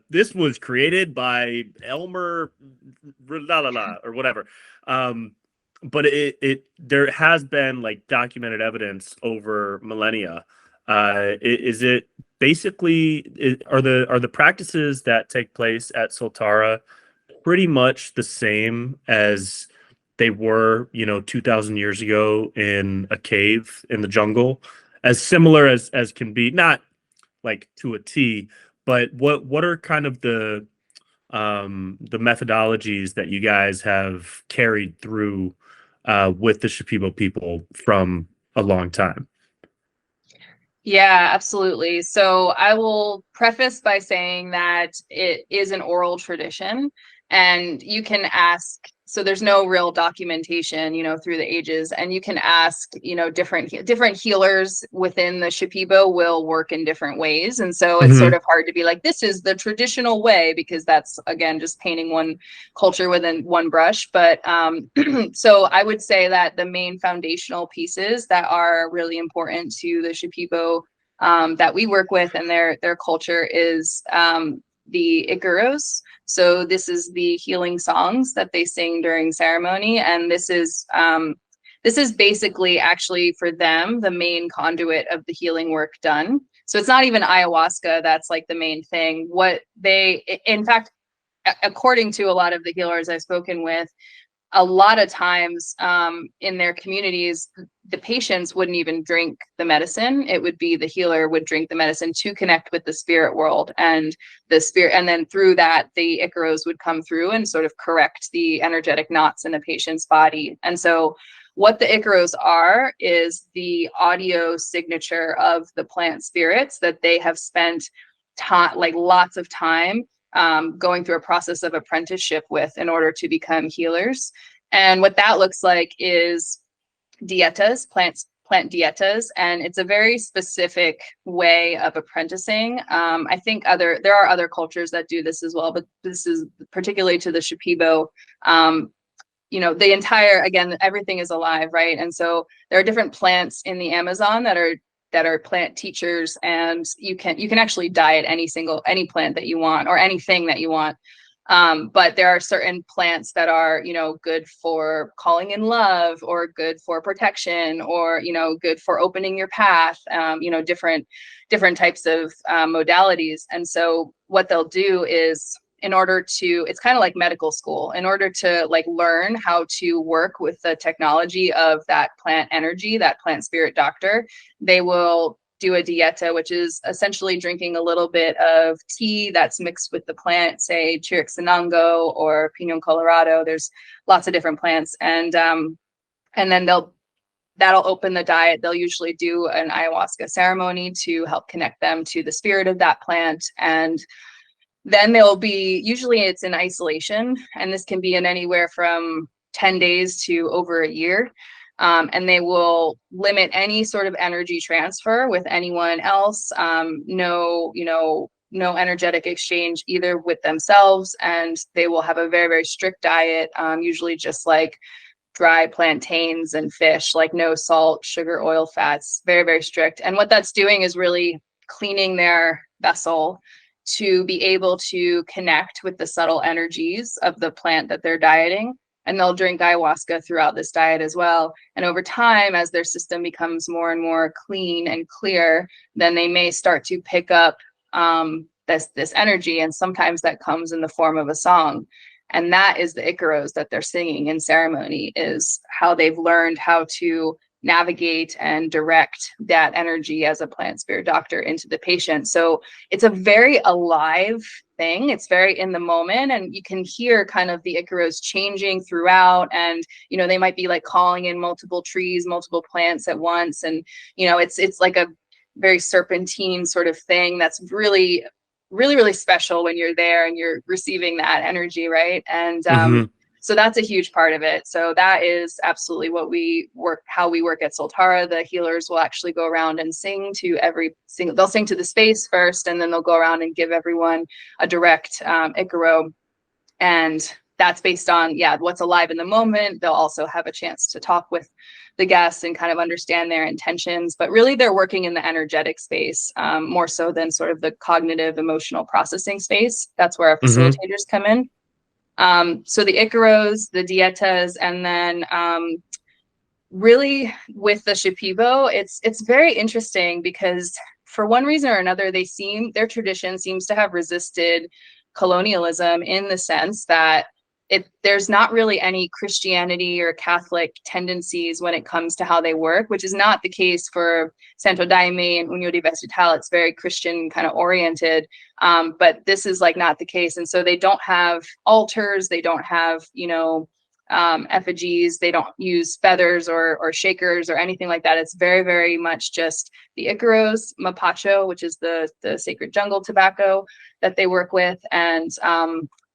this was created by Elmer la la la or whatever. But it there has been like documented evidence over millennia. Is it basically are the practices that take place at Soltara pretty much the same as they were 2000 years ago in a cave in the jungle, as similar as can be, not like to a T, but what are kind of the methodologies that you guys have carried through with the Shipibo people from a long time? Yeah, absolutely. So I will preface by saying that it is an oral tradition, and you can ask. So there's no real documentation, through the ages, and you can ask, different healers within the Shipibo will work in different ways, and so it's sort Hmm. of hard to be like, this is the traditional way, because that's again just painting one culture within one brush. But so I would say that the main foundational pieces that are really important to the Shipibo that we work with and their culture is the Iguros. So this is the healing songs that they sing during ceremony, and this is basically actually for them the main conduit of the healing work done. So it's not even ayahuasca that's like the main thing. What they, in fact, according to a lot of the healers I've spoken with, a lot of times in their communities, the patients wouldn't even drink the medicine. It would be the healer would drink the medicine to connect with the spirit world and the spirit. And then through that, the Icaros would come through and sort of correct the energetic knots in the patient's body. And so what the Icaros are is the audio signature of the plant spirits that they have spent time, like lots of time going through a process of apprenticeship with in order to become healers. And what that looks like is dietas, plant dietas, and it's a very specific way of apprenticing. I think there are other cultures that do this as well, but this is particularly to the Shipibo. The entire, again, everything is alive, right? And so there are different plants in the Amazon that are plant teachers, and you can actually diet any plant that you want or anything that you want. But there are certain plants that are, good for calling in love, or good for protection, or, good for opening your path, different types of modalities. And so what they'll do is, it's kind of like medical school, in order to like learn how to work with the technology of that plant energy, that plant spirit doctor, they will do a dieta, which is essentially drinking a little bit of tea that's mixed with the plant, say Chiricsanango or Pinon Colorado. There's lots of different plants. And then that'll open the diet. They'll usually do an ayahuasca ceremony to help connect them to the spirit of that plant. And then usually it's in isolation, and this can be in anywhere from 10 days to over a year. And they will limit any sort of energy transfer with anyone else. No energetic exchange either with themselves. And they will have a very, very strict diet, usually just like dry plantains and fish, like no salt, sugar, oil, fats, very, very strict. And what that's doing is really cleaning their vessel to be able to connect with the subtle energies of the plant that they're dieting. And they'll drink ayahuasca throughout this diet as well. And over time, as their system becomes more and more clean and clear, then they may start to pick up this energy. And sometimes that comes in the form of a song. And that is the Icaros that they're singing in ceremony, is how they've learned how to navigate and direct that energy as a plant spirit doctor into the patient. So it's a very alive thing. It's very in the moment, and you can hear kind of the Icaros changing throughout. And, they might be like calling in multiple trees, multiple plants at once. And, it's like a very serpentine sort of thing that's really, really, really special when you're there and you're receiving that energy, right? And so that's a huge part of it. So that is absolutely how we work at Soltara. The healers will actually go around and sing to they'll sing to the space first, and then they'll go around and give everyone a direct Icaro. And that's based on, what's alive in the moment. They'll also have a chance to talk with the guests and kind of understand their intentions, but really they're working in the energetic space, more so than sort of the cognitive, emotional processing space. That's where our facilitators come in. So the Icaros, the dietas, and then really with the Shipibo, it's very interesting because for one reason or another, their tradition seems to have resisted colonialism, in the sense that there's not really any Christianity or Catholic tendencies when it comes to how they work, which is not the case for Santo Daime and União de Vegetal. It's very Christian kind of oriented, but this is like not the case. And so they don't have altars, they don't have, effigies, they don't use feathers or shakers or anything like that. It's very, very much just the Icaros, mapacho, which is the sacred jungle tobacco that they work with, and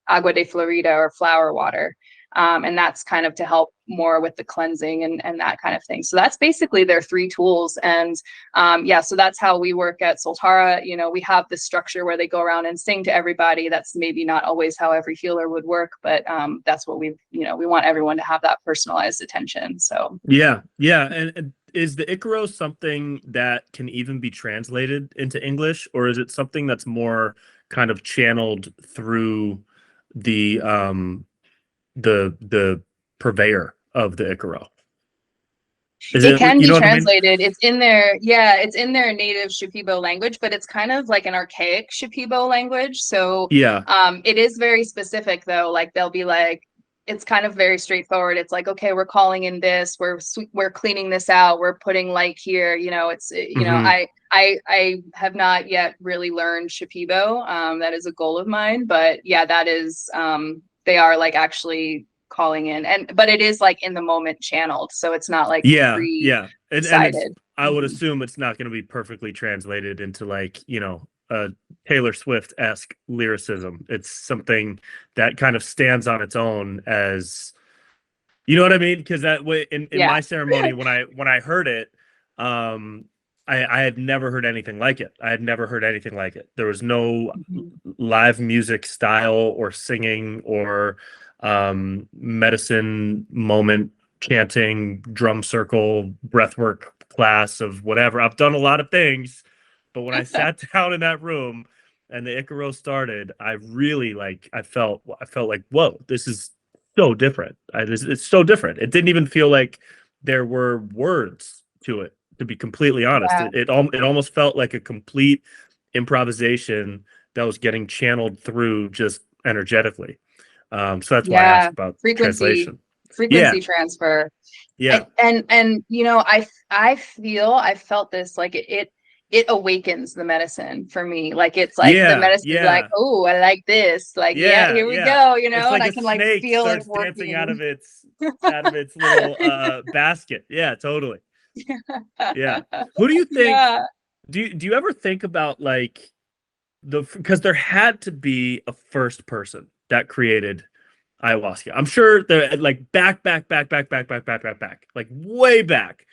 agua de Florida, or flower water. And that's kind of to help more with the cleansing and that kind of thing. So that's basically their three tools. And so that's how we work at Soltara. We have this structure where they go around and sing to everybody. That's maybe not always how every healer would work, but that's what we want everyone to have that personalized attention. So yeah. And is the Icaros something that can even be translated into English, or is it something that's more kind of channeled through the purveyor of the Icaro? Is It it, can you be know what I mean? translated. It's in their, yeah, it's in their native Shipibo language, but it's kind of like an archaic Shipibo language. So Yeah. it is very specific though. Like they'll be like, it's kind of very straightforward. It's like, okay, we're calling in this, we're cleaning this out, we're putting light here. You know, it's Hmm. I have not yet really learned Shipibo. That is a goal of mine, but yeah, that is they are like actually calling in, but it is like in the moment channeled, so it's not like Yeah, yeah. And it's, pre-decided. I would Mhm. assume it's not going to be perfectly translated into like, Taylor Swift-esque lyricism. It's something that kind of stands on its own as, you know what I mean? Because that way in Yeah. my ceremony, when I heard it, um, I had never heard anything like it. I had never heard anything like it. There was no Mhm. live music style or singing or medicine moment chanting, drum circle, breathwork class of whatever. I've done a lot of things, but when I sat down in that room and the Icaro started, I really like I felt like, whoa, this is so different. It's so different. It didn't even feel like there were words to it, to be completely honest. Yeah. It almost felt like a complete improvisation that was getting channeled through just energetically. So that's why I asked Yeah. about Frequency, translation. Yeah, frequency transfer. yeah, And you know, I felt this like it awakens the medicine for me. Like it's like the yeah, medicine is like, yeah, oh, I like this. Like, yeah, yeah, here we yeah. go, you It's know, and like I a can like snake feel it starts dancing working. out of its little basket. Yeah, totally. Yeah. Who do you think Yeah. do you ever think about like because there had to be a first person that created ayahuasca. I'm sure they're like back, like way back.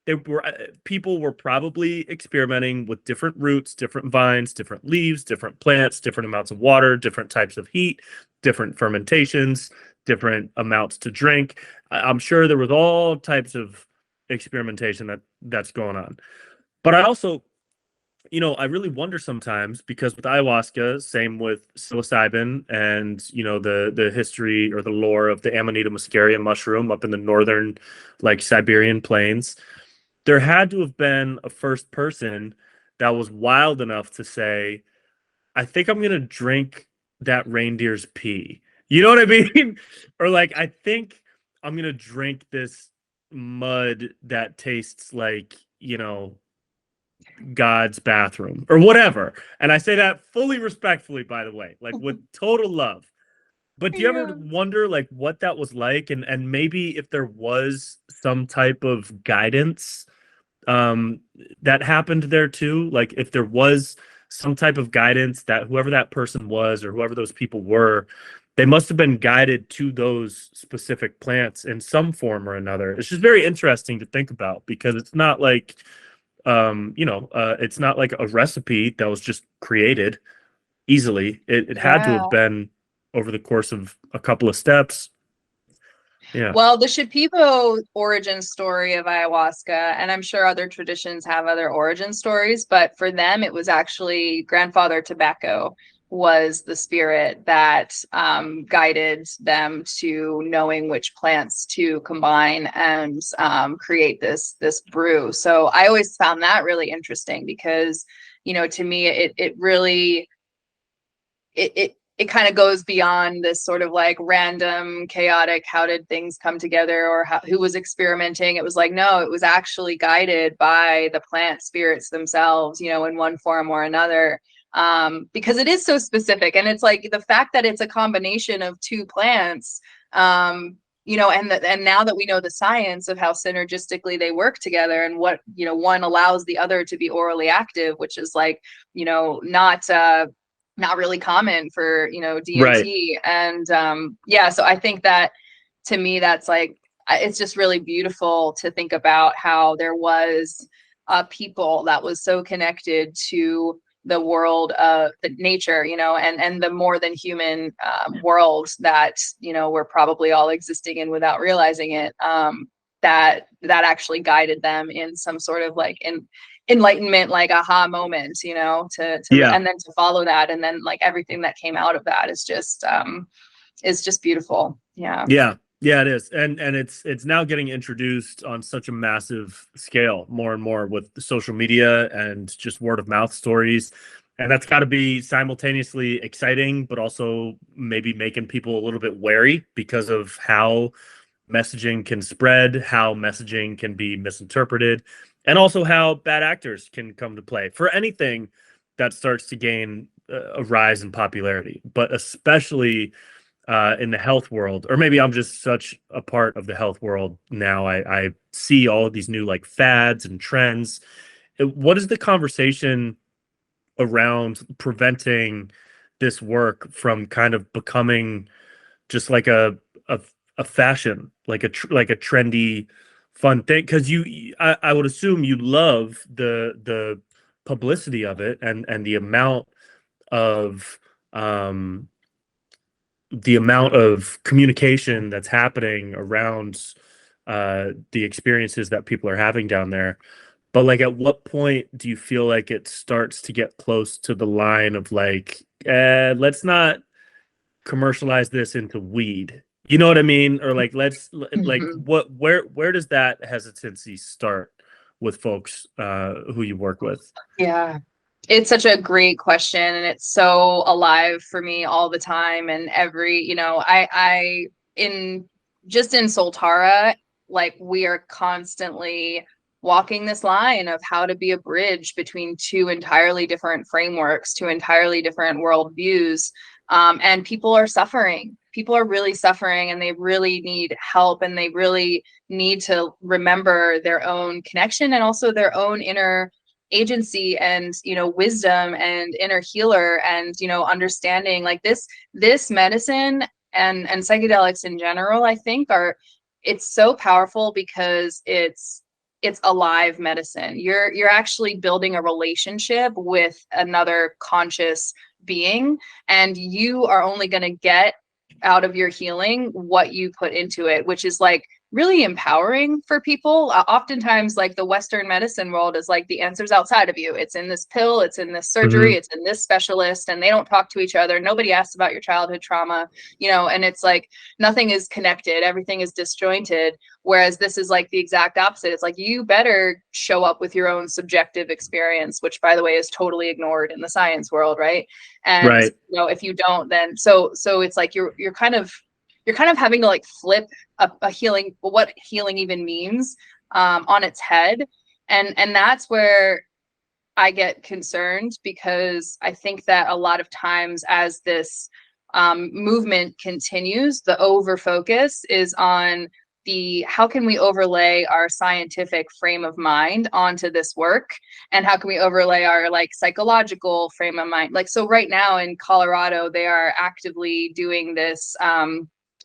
They were people were probably experimenting with different roots, different vines, different leaves, different plants, different amounts of water, different types of heat, different fermentations, different amounts to drink. I'm sure there was all types of experimentation that's going on. But I also, I really wonder sometimes because with ayahuasca, same with psilocybin and, the history or the lore of the Amanita muscaria mushroom up in the northern, like Siberian plains, there had to have been a first person that was wild enough to say, I think I'm going to drink that reindeer's pee. You know what I mean? Or like, I think I'm going to drink this mud that tastes like, God's bathroom or whatever. And I say that fully respectfully, by the way, like with total love. But do you ever Yeah. wonder like what that was like and maybe if there was some type of guidance um that happened there too? Like if there was some type of guidance that whoever that person was or whoever those people were, they must have been guided to those specific plants in some form or another. It's just very interesting to think about because it's not like it's not like a recipe that was just created easily. It had to Yeah. have been over the course of a couple of steps. Yeah. Well, the Shipibo origin story of ayahuasca, and I'm sure other traditions have other origin stories, but for them, it was actually grandfather tobacco was the spirit that guided them to knowing which plants to combine and create this brew. So I always found that really interesting because, to me, it really it kind of goes beyond this sort of like random chaotic how did things come together or who was experimenting. It was like no, it was actually guided by the plant spirits themselves, in one form or another, because it is so specific. And it's like the fact that it's a combination of two plants, and now that we know the science of how synergistically they work together and what, one allows the other to be orally active, which is like, not really common for, Right. DMT. And yeah, so I think that to me that's like it's just really beautiful to think about how there was a people that was so connected to the world of the nature, and the more than human world that, we're probably all existing in without realizing it, that actually guided them in some sort of like enlightenment, like aha moment, Yeah. and then to follow that, and then like everything that came out of that is just beautiful. Yeah. Yeah. Yeah, it is, and it's now getting introduced on such a massive scale, more and more with the social media and just word of mouth stories, and that's got to be simultaneously exciting, but also maybe making people a little bit wary because of how messaging can spread, how messaging can be misinterpreted, and also how bad actors can come to play for anything that starts to gain a rise in popularity, but especially in the health world, or maybe I'm just such a part of the health world now. I see all of these new like fads and trends. What is the conversation around preventing this work from kind of becoming just like a, a fashion, like like a trendy, fun thing? Because I would assume you love the publicity of it and of um the amount of communication that's happening around the experiences that people are having down there. But like, at what point do you feel like it starts to get close to the line of like, let's not commercialize this into weed? You know what I mean? Or like, like, Mhm. where does that hesitancy start with folks who you work with? Yeah. It's such a great question, and it's so alive for me all the time. And every, in just in Soltara, like we are constantly walking this line of how to be a bridge between two entirely different frameworks, two entirely different worldviews. And people are suffering. People are really suffering, and they really need help, and they really need to remember their own connection and also their own inner agency and wisdom and inner healer, and understanding like this medicine and psychedelics in general, I think it's so powerful because it's alive medicine. You're actually building a relationship with another conscious being, and you are only going to get out of your healing what you put into it, which is like really empowering for people. Oftentimes, like the Western medicine world is like the answer's outside of you. It's in this pill, it's in this surgery, Hmm. it's in this specialist, and they don't talk to each other. Nobody asks about your childhood trauma, and it's like nothing is connected, everything is disjointed. Whereas this is like the exact opposite. It's like you better show up with your own subjective experience, which by the way is totally ignored in the science world, right? And Right. if you don't, then so it's like you're kind of having to like flip a healing, what healing even means, on its head. And that's where I get concerned, because I think that a lot of times as this movement continues, the over focus is on the how can we overlay our scientific frame of mind onto this work, and how can we overlay our like psychological frame of mind. Like, so right now in Colorado they are actively doing this,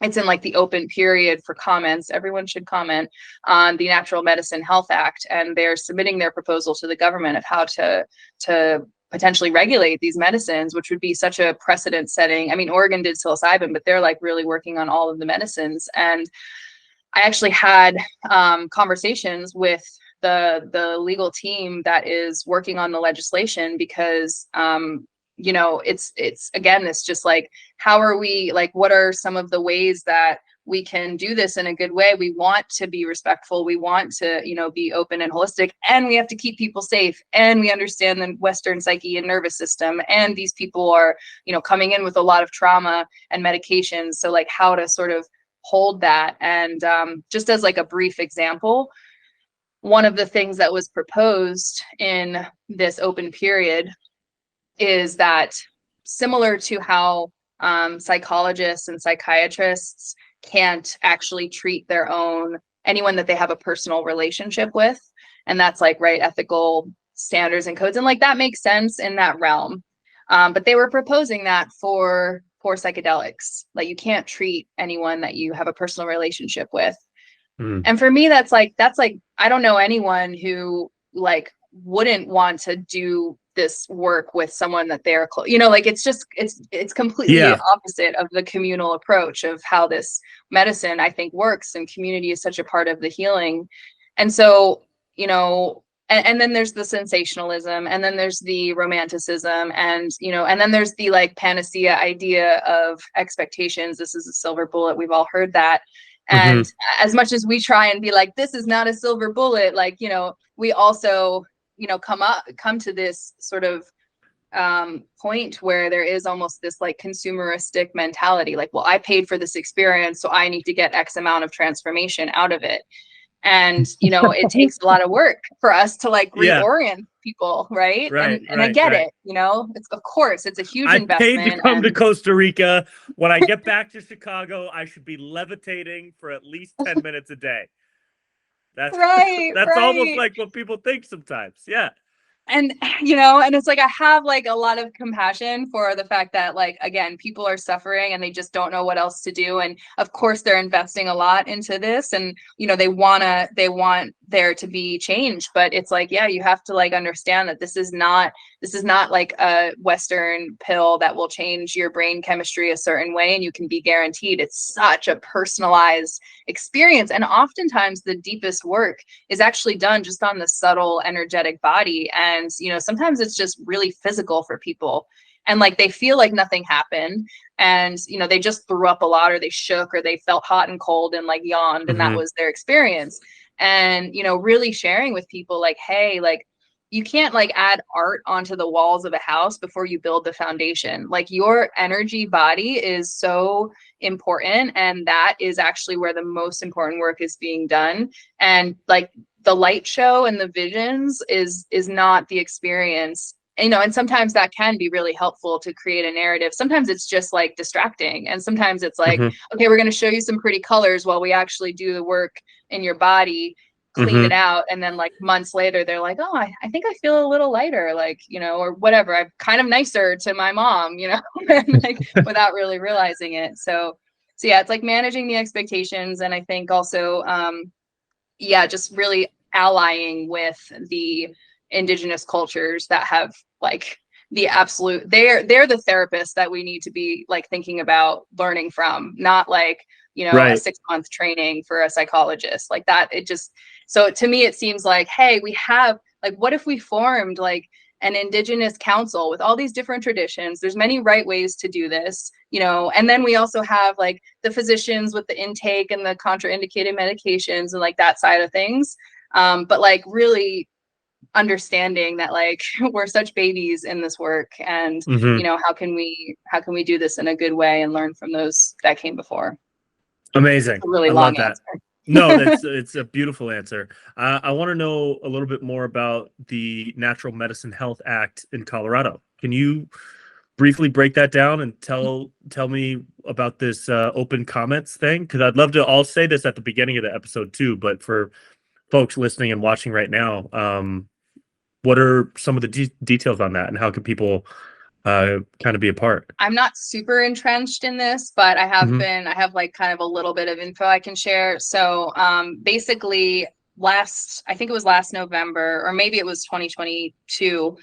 it's in like the open period for comments. Everyone should comment on the Natural Medicine Health Act, and they're submitting their proposal to the government of how to potentially regulate these medicines, which would be such a precedent setting. I mean, Oregon did psilocybin, but they're like really working on all of the medicines. And I actually had conversations with the legal team that is working on the legislation, because it's again, it's just like, how are we, like, what are some of the ways that we can do this in a good way? We want to be respectful, we want to be open and holistic, and we have to keep people safe, and we understand the Western psyche and nervous system, and these people are coming in with a lot of trauma and medications. So like, how to sort of hold that. And just as like a brief example, one of the things that was proposed in this open period is that, similar to how psychologists and psychiatrists can't actually treat their own anyone that they have a personal relationship with, and that's like, right, ethical standards and codes, and like that makes sense in that realm. But they were proposing that for psychedelics, like you can't treat anyone that you have a personal relationship with. Mm. And for me, that's like I don't know anyone who like wouldn't want to do this work with someone that they're close. Like it's completely Yeah. opposite of the communal approach of how this medicine, I think, works, and community is such a part of the healing. And so, and then there's the sensationalism, and then there's the romanticism, and then there's the like panacea idea of expectations. This is a silver bullet. We've all heard that. And as much as we try and be like, this is not a silver bullet, like, we also, come to this sort of point where there is almost this like consumeristic mentality, like, well, I paid for this experience, so I need to get X amount of transformation out of it. And it takes a lot of work for us to like reorient people, right? And I get it, it's, of course, it's a huge investment. I paid to come to Costa Rica. When I get back to Chicago, I should be levitating for at least 10 minutes a day. That's almost like what people think sometimes. Yeah. And and it's like, I have like a lot of compassion for the fact that, like, again, people are suffering and they just don't know what else to do, and of course they're investing a lot into this, and they want there to be change, but it's like, yeah, you have to like understand that this is not like a Western pill that will change your brain chemistry a certain way and you can be guaranteed. It's such a personalized experience, and oftentimes the deepest work is actually done just on the subtle energetic body. And sometimes it's just really physical for people, and like they feel like nothing happened, and they just threw up a lot, or they shook, or they felt hot and cold and like yawned, and that was their experience. And really sharing with people like, hey, like, you can't like add art onto the walls of a house before you build the foundation. Like, your energy body is so important, and that is actually where the most important work is being done. And like, the light show and the visions is not the experience. And sometimes that can be really helpful to create a narrative. Sometimes it's just like distracting, and sometimes it's like, okay, we're going to show you some pretty colors while we actually do the work in your body, clean it out, and then like months later they're like, oh, I think I feel a little lighter, like, or whatever, I'm kind of nicer to my mom, and like without really realizing it. So yeah, it's like managing the expectations. And I think also just really allying with the indigenous cultures that have like the absolute, they're the therapists that we need to be like thinking about learning from, not like a 6-month training for a psychologist like that. It just, so to me it seems like, hey, we have like, what if we formed like an indigenous council with all these different traditions? There's many right ways to do this, and then we also have like the physicians with the intake and the contraindicated medications and like that side of things. But like really understanding that like we're such babies in this work, and how can we do this in a good way and learn from those that came before. Amazing. That's a really long answer. No, it's a beautiful answer. I want to know a little bit more about the Natural Medicine Health Act in Colorado. Can you briefly break that down and tell me about this open comments thing? Because I'd love to. I'll say this at the beginning of the episode too, but for folks listening and watching right now, what are some of the details on that, and how can people kind of be a part? I'm not super entrenched in this, but I have like kind of a little bit of info I can share. So basically I think it was last November, or maybe it was 2022,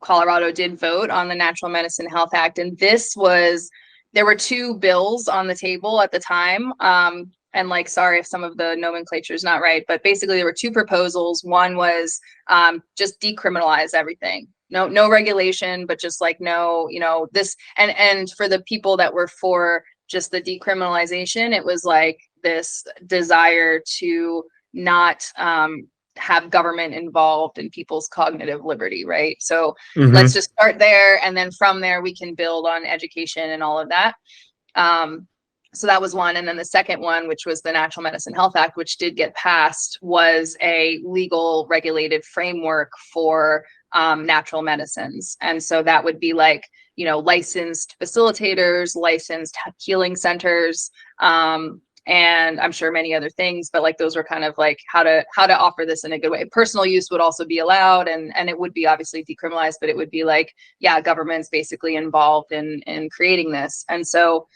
Colorado did vote on the Natural Medicine Health Act. And there were 2 bills on the table at the time. And like, sorry if some of the nomenclature is not right, but basically there were 2 proposals. One was just decriminalize everything. No regulation, but just like, no, this, and for the people that were for just the decriminalization, it was like this desire to not have government involved in people's cognitive liberty, right? So let's just start there, and then from there we can build on education and all of that. So that was one. And then the second one, which was the Natural Medicine Health Act, which did get passed, was a legal regulated framework for natural medicines. And so that would be like, licensed facilitators, licensed healing centers, and I'm sure many other things, but like those were kind of like how to offer this in a good way. Personal use would also be allowed, and it would be obviously decriminalized, but it would be like, yeah, government's basically involved in creating this. And so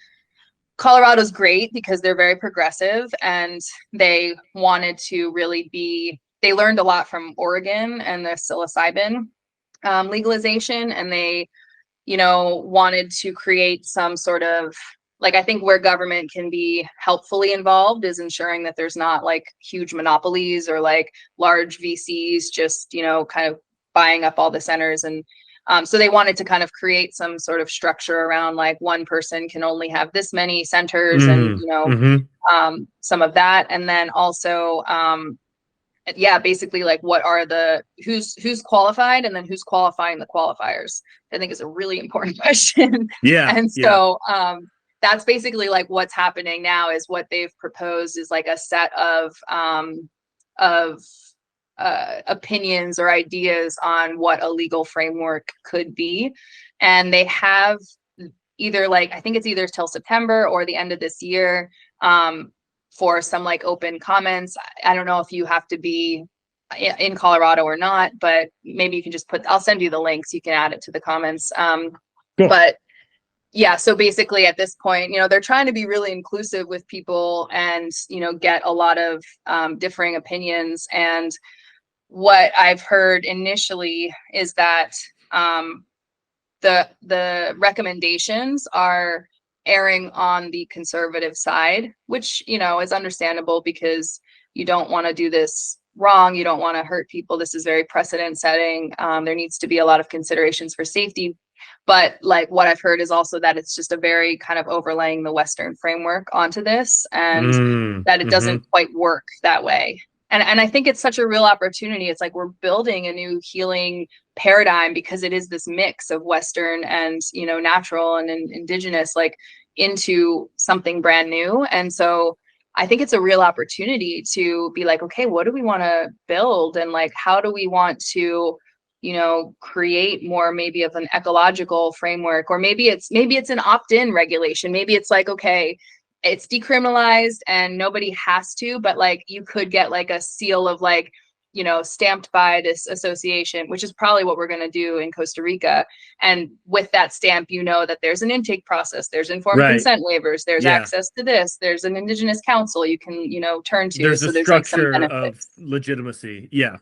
Colorado's great because they're very progressive, and they wanted to really they learned a lot from Oregon and the psilocybin legalization, and they, wanted to create some sort of, like, I think where government can be helpfully involved is ensuring that there's not like huge monopolies or like large VCs just, kind of buying up all the centers. And So they wanted to kind of create some sort of structure around like one person can only have this many centers and, you know, some of that. And then also, yeah, basically like what are the, who's qualified and then who's qualifying the qualifiers, I think is a really important question. Yeah. And so, that's basically like what's happening now is what they've proposed is like a set of opinions or ideas on what a legal framework could be. And they have either like, I think it's either till September or the end of this year, for some like open comments. I don't know if you have to be in Colorado or not, but maybe you can just I'll send you the links. You can add it to the comments. Cool. But yeah, so basically at this point, you know, they're trying to be really inclusive with people and, you know, get a lot of differing opinions. And what I've heard initially is that the recommendations are erring on the conservative side, which, you know, is understandable because you don't want to do this wrong. You don't want to hurt people. This is very precedent setting. There needs to be a lot of considerations for safety. But like what I've heard is also that it's just a very kind of overlaying the Western framework onto this and that it doesn't quite work that way. And I think it's such a real opportunity. It's like we're building a new healing paradigm because it is this mix of Western and, you know, natural and indigenous, like into something brand new. And so I think it's a real opportunity to be like, okay, what do we want to build? And like, how do we want to, you know, create more maybe of an ecological framework, or maybe it's an opt-in regulation. Maybe it's like, okay, it's decriminalized and nobody has to, but like you could get like a seal of like, you know, stamped by this association, which is probably what we're going to do in Costa Rica. And with that stamp, you know that there's an intake process, there's informed consent waivers, there's access to this, there's an indigenous council you can, you know, turn to. There's so a there's structure like some of legitimacy. Yeah,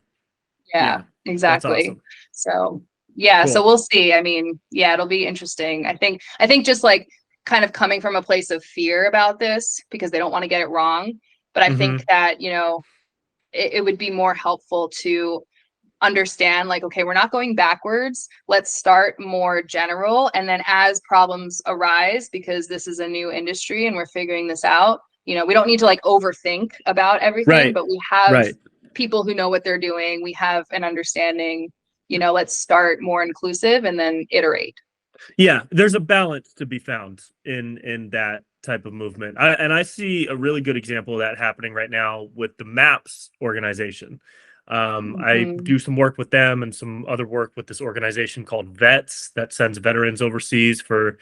exactly. Awesome. So yeah, cool. So we'll see. I mean, yeah, it'll be interesting. I think just like kind of coming from a place of fear about this because they don't want to get it wrong. But I think that, you know, it would be more helpful to understand like, okay, we're not going backwards. Let's start more general. And then as problems arise, because this is a new industry and we're figuring this out, you know, we don't need to like overthink about everything, but we have people who know what they're doing. We have an understanding, you know, let's start more inclusive and then iterate. Yeah, there's a balance to be found in that type of movement. I see a really good example of that happening right now with the MAPS organization. I do some work with them and some other work with this organization called VETS that sends veterans overseas for,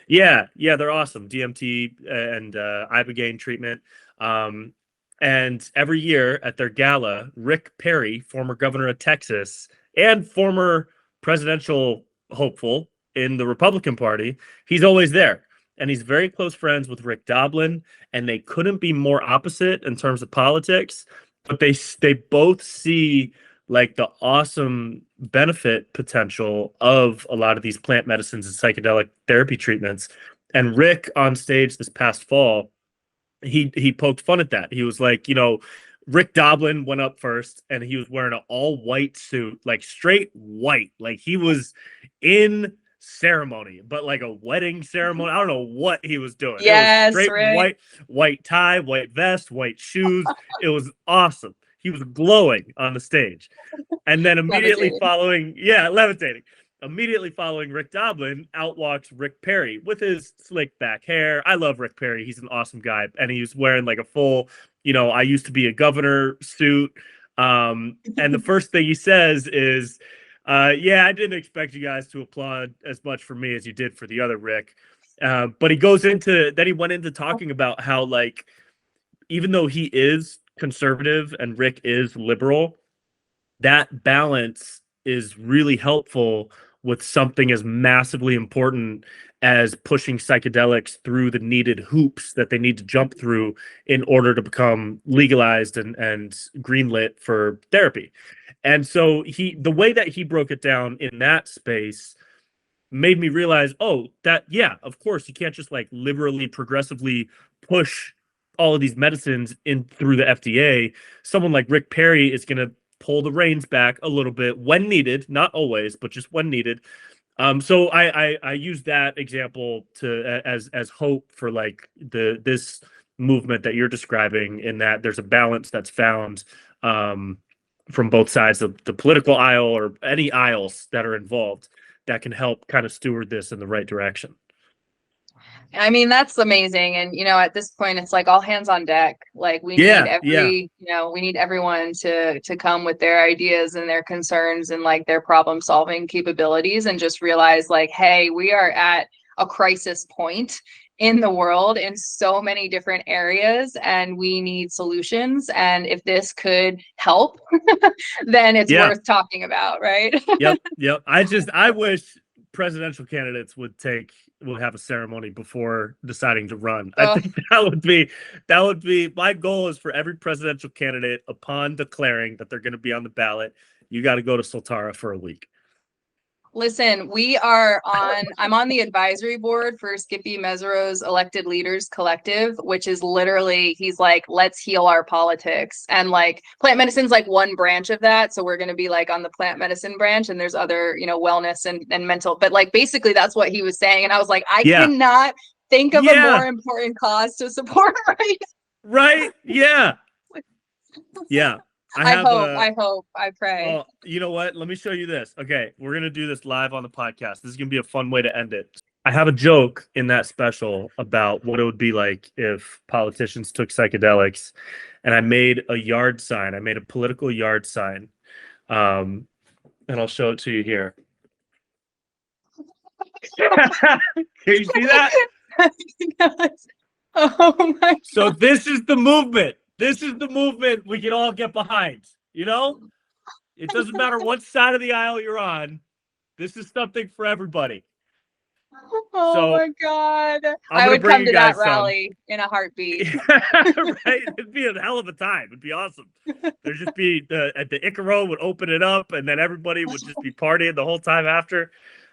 they're awesome. DMT and Ibogaine treatment. And every year at their gala, Rick Perry, former governor of Texas and former presidential hopeful in the Republican Party, he's always there. And he's very close friends with Rick Doblin, and they couldn't be more opposite in terms of politics, but they both see like the awesome benefit potential of a lot of these plant medicines and psychedelic therapy treatments. And Rick on stage this past fall, he poked fun at that. He was like, you know, Rick Doblin went up first and he was wearing an all white suit, like straight white, like he was in ceremony, but like a wedding ceremony. I don't know what he was doing. Yes, it was straight white tie, white vest, white shoes. It was awesome. He was glowing on the stage. And then immediately levitating. Immediately following Rick Doblin, out walks Rick Perry with his slick back hair. I love Rick Perry. He's an awesome guy. And he was wearing like a full, you know, I used to be a governor suit. And the first thing he says is, I didn't expect you guys to applaud as much for me as you did for the other Rick. But he went into talking about how, like, even though he is conservative and Rick is liberal, that balance is really helpful with something as massively important as pushing psychedelics through the needed hoops that they need to jump through in order to become legalized and greenlit for therapy. And so the way that he broke it down in that space made me realize, of course, you can't just like liberally, progressively push all of these medicines in through the FDA. Someone like Rick Perry is going to pull the reins back a little bit when needed, not always, but just when needed, So I use that example to as hope for like this movement that you're describing, in that there's a balance that's found from both sides of the political aisle, or any aisles that are involved, that can help kind of steward this in the right direction. I mean, that's amazing. And, at this point, it's like all hands on deck. Like we need Yeah. we need everyone to come with their ideas and their concerns and like their problem solving capabilities, and just realize like, hey, we are at a crisis point in the world in so many different areas, and we need solutions. And if this could help, then it's worth talking about, right? Yep. I wish presidential candidates would have a ceremony before deciding to run. I think that would be my goal, is for every presidential candidate, upon declaring that they're going to be on the ballot, you got to go to Soltara for a week. Listen, I'm on the advisory board for Skippy Mesereau's Elected Leaders Collective, which is literally, he's like, let's heal our politics. And like plant medicine's like one branch of that. So we're going to be like on the plant medicine branch, and there's other, wellness and mental, but like basically that's what he was saying. And I was like, I cannot think of a more important cause to support right now. Right. Yeah. Yeah. I pray. Oh, you know what? Let me show you this. Okay, we're going to do this live on the podcast. This is going to be a fun way to end it. I have a joke in that special about what it would be like if politicians took psychedelics, and I made a yard sign. I made a political yard sign, and I'll show it to you here. Can you see that? Oh my God. So this is the movement. This is the movement we can all get behind. It doesn't matter what side of the aisle you're on. This is something for everybody. Oh my God. I would come to that rally in a heartbeat. Right? It'd be a hell of a time. It'd be awesome. There'd just be the Icaro would open it up, and then everybody would just be partying the whole time after.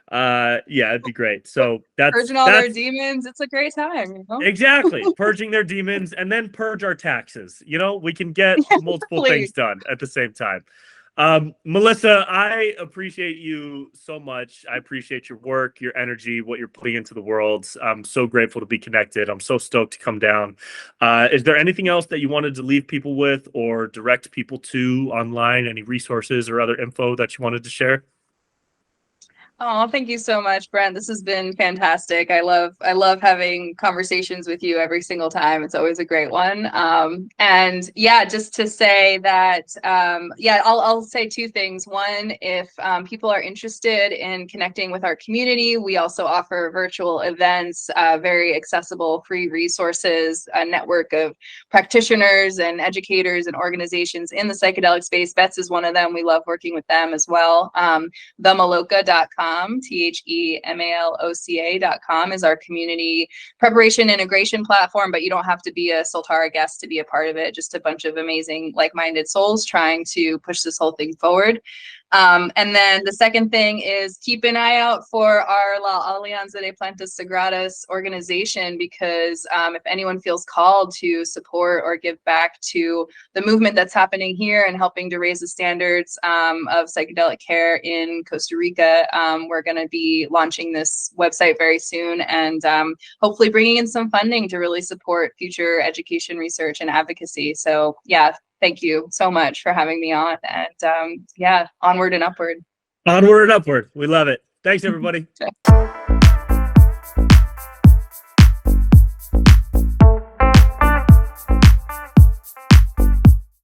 It'd be great. So that's purging all their demons. It's a great time. Exactly. Purging their demons, and then purge our taxes. We can get multiple things done at the same time. Melissa, I appreciate you so much. I appreciate your work, your energy, what you're putting into the world. I'm so grateful to be connected. I'm so stoked to come down. Is there anything else that you wanted to leave people with, or direct people to online? Any resources or other info that you wanted to share? Oh, thank you so much, Brent. This has been fantastic. I love having conversations with you every single time. It's always a great one. And yeah, just to say that, I'll say two things. One, if people are interested in connecting with our community, we also offer virtual events, very accessible, free resources, a network of practitioners and educators and organizations in the psychedelic space. Bets is one of them. We love working with them as well. Themaloca.com. THEMALOCA.com is our community preparation integration platform, but you don't have to be a Soltara guest to be a part of it. Just a bunch of amazing like-minded souls trying to push this whole thing forward. And then the second thing is keep an eye out for our La Alianza de Plantas Sagradas organization, because if anyone feels called to support or give back to the movement that's happening here and helping to raise the standards of psychedelic care in Costa Rica, we're going to be launching this website very soon, and hopefully bringing in some funding to really support future education, research, and advocacy. So yeah, thank you so much for having me on, and onward and upward. Onward and upward. We love it. Thanks, everybody.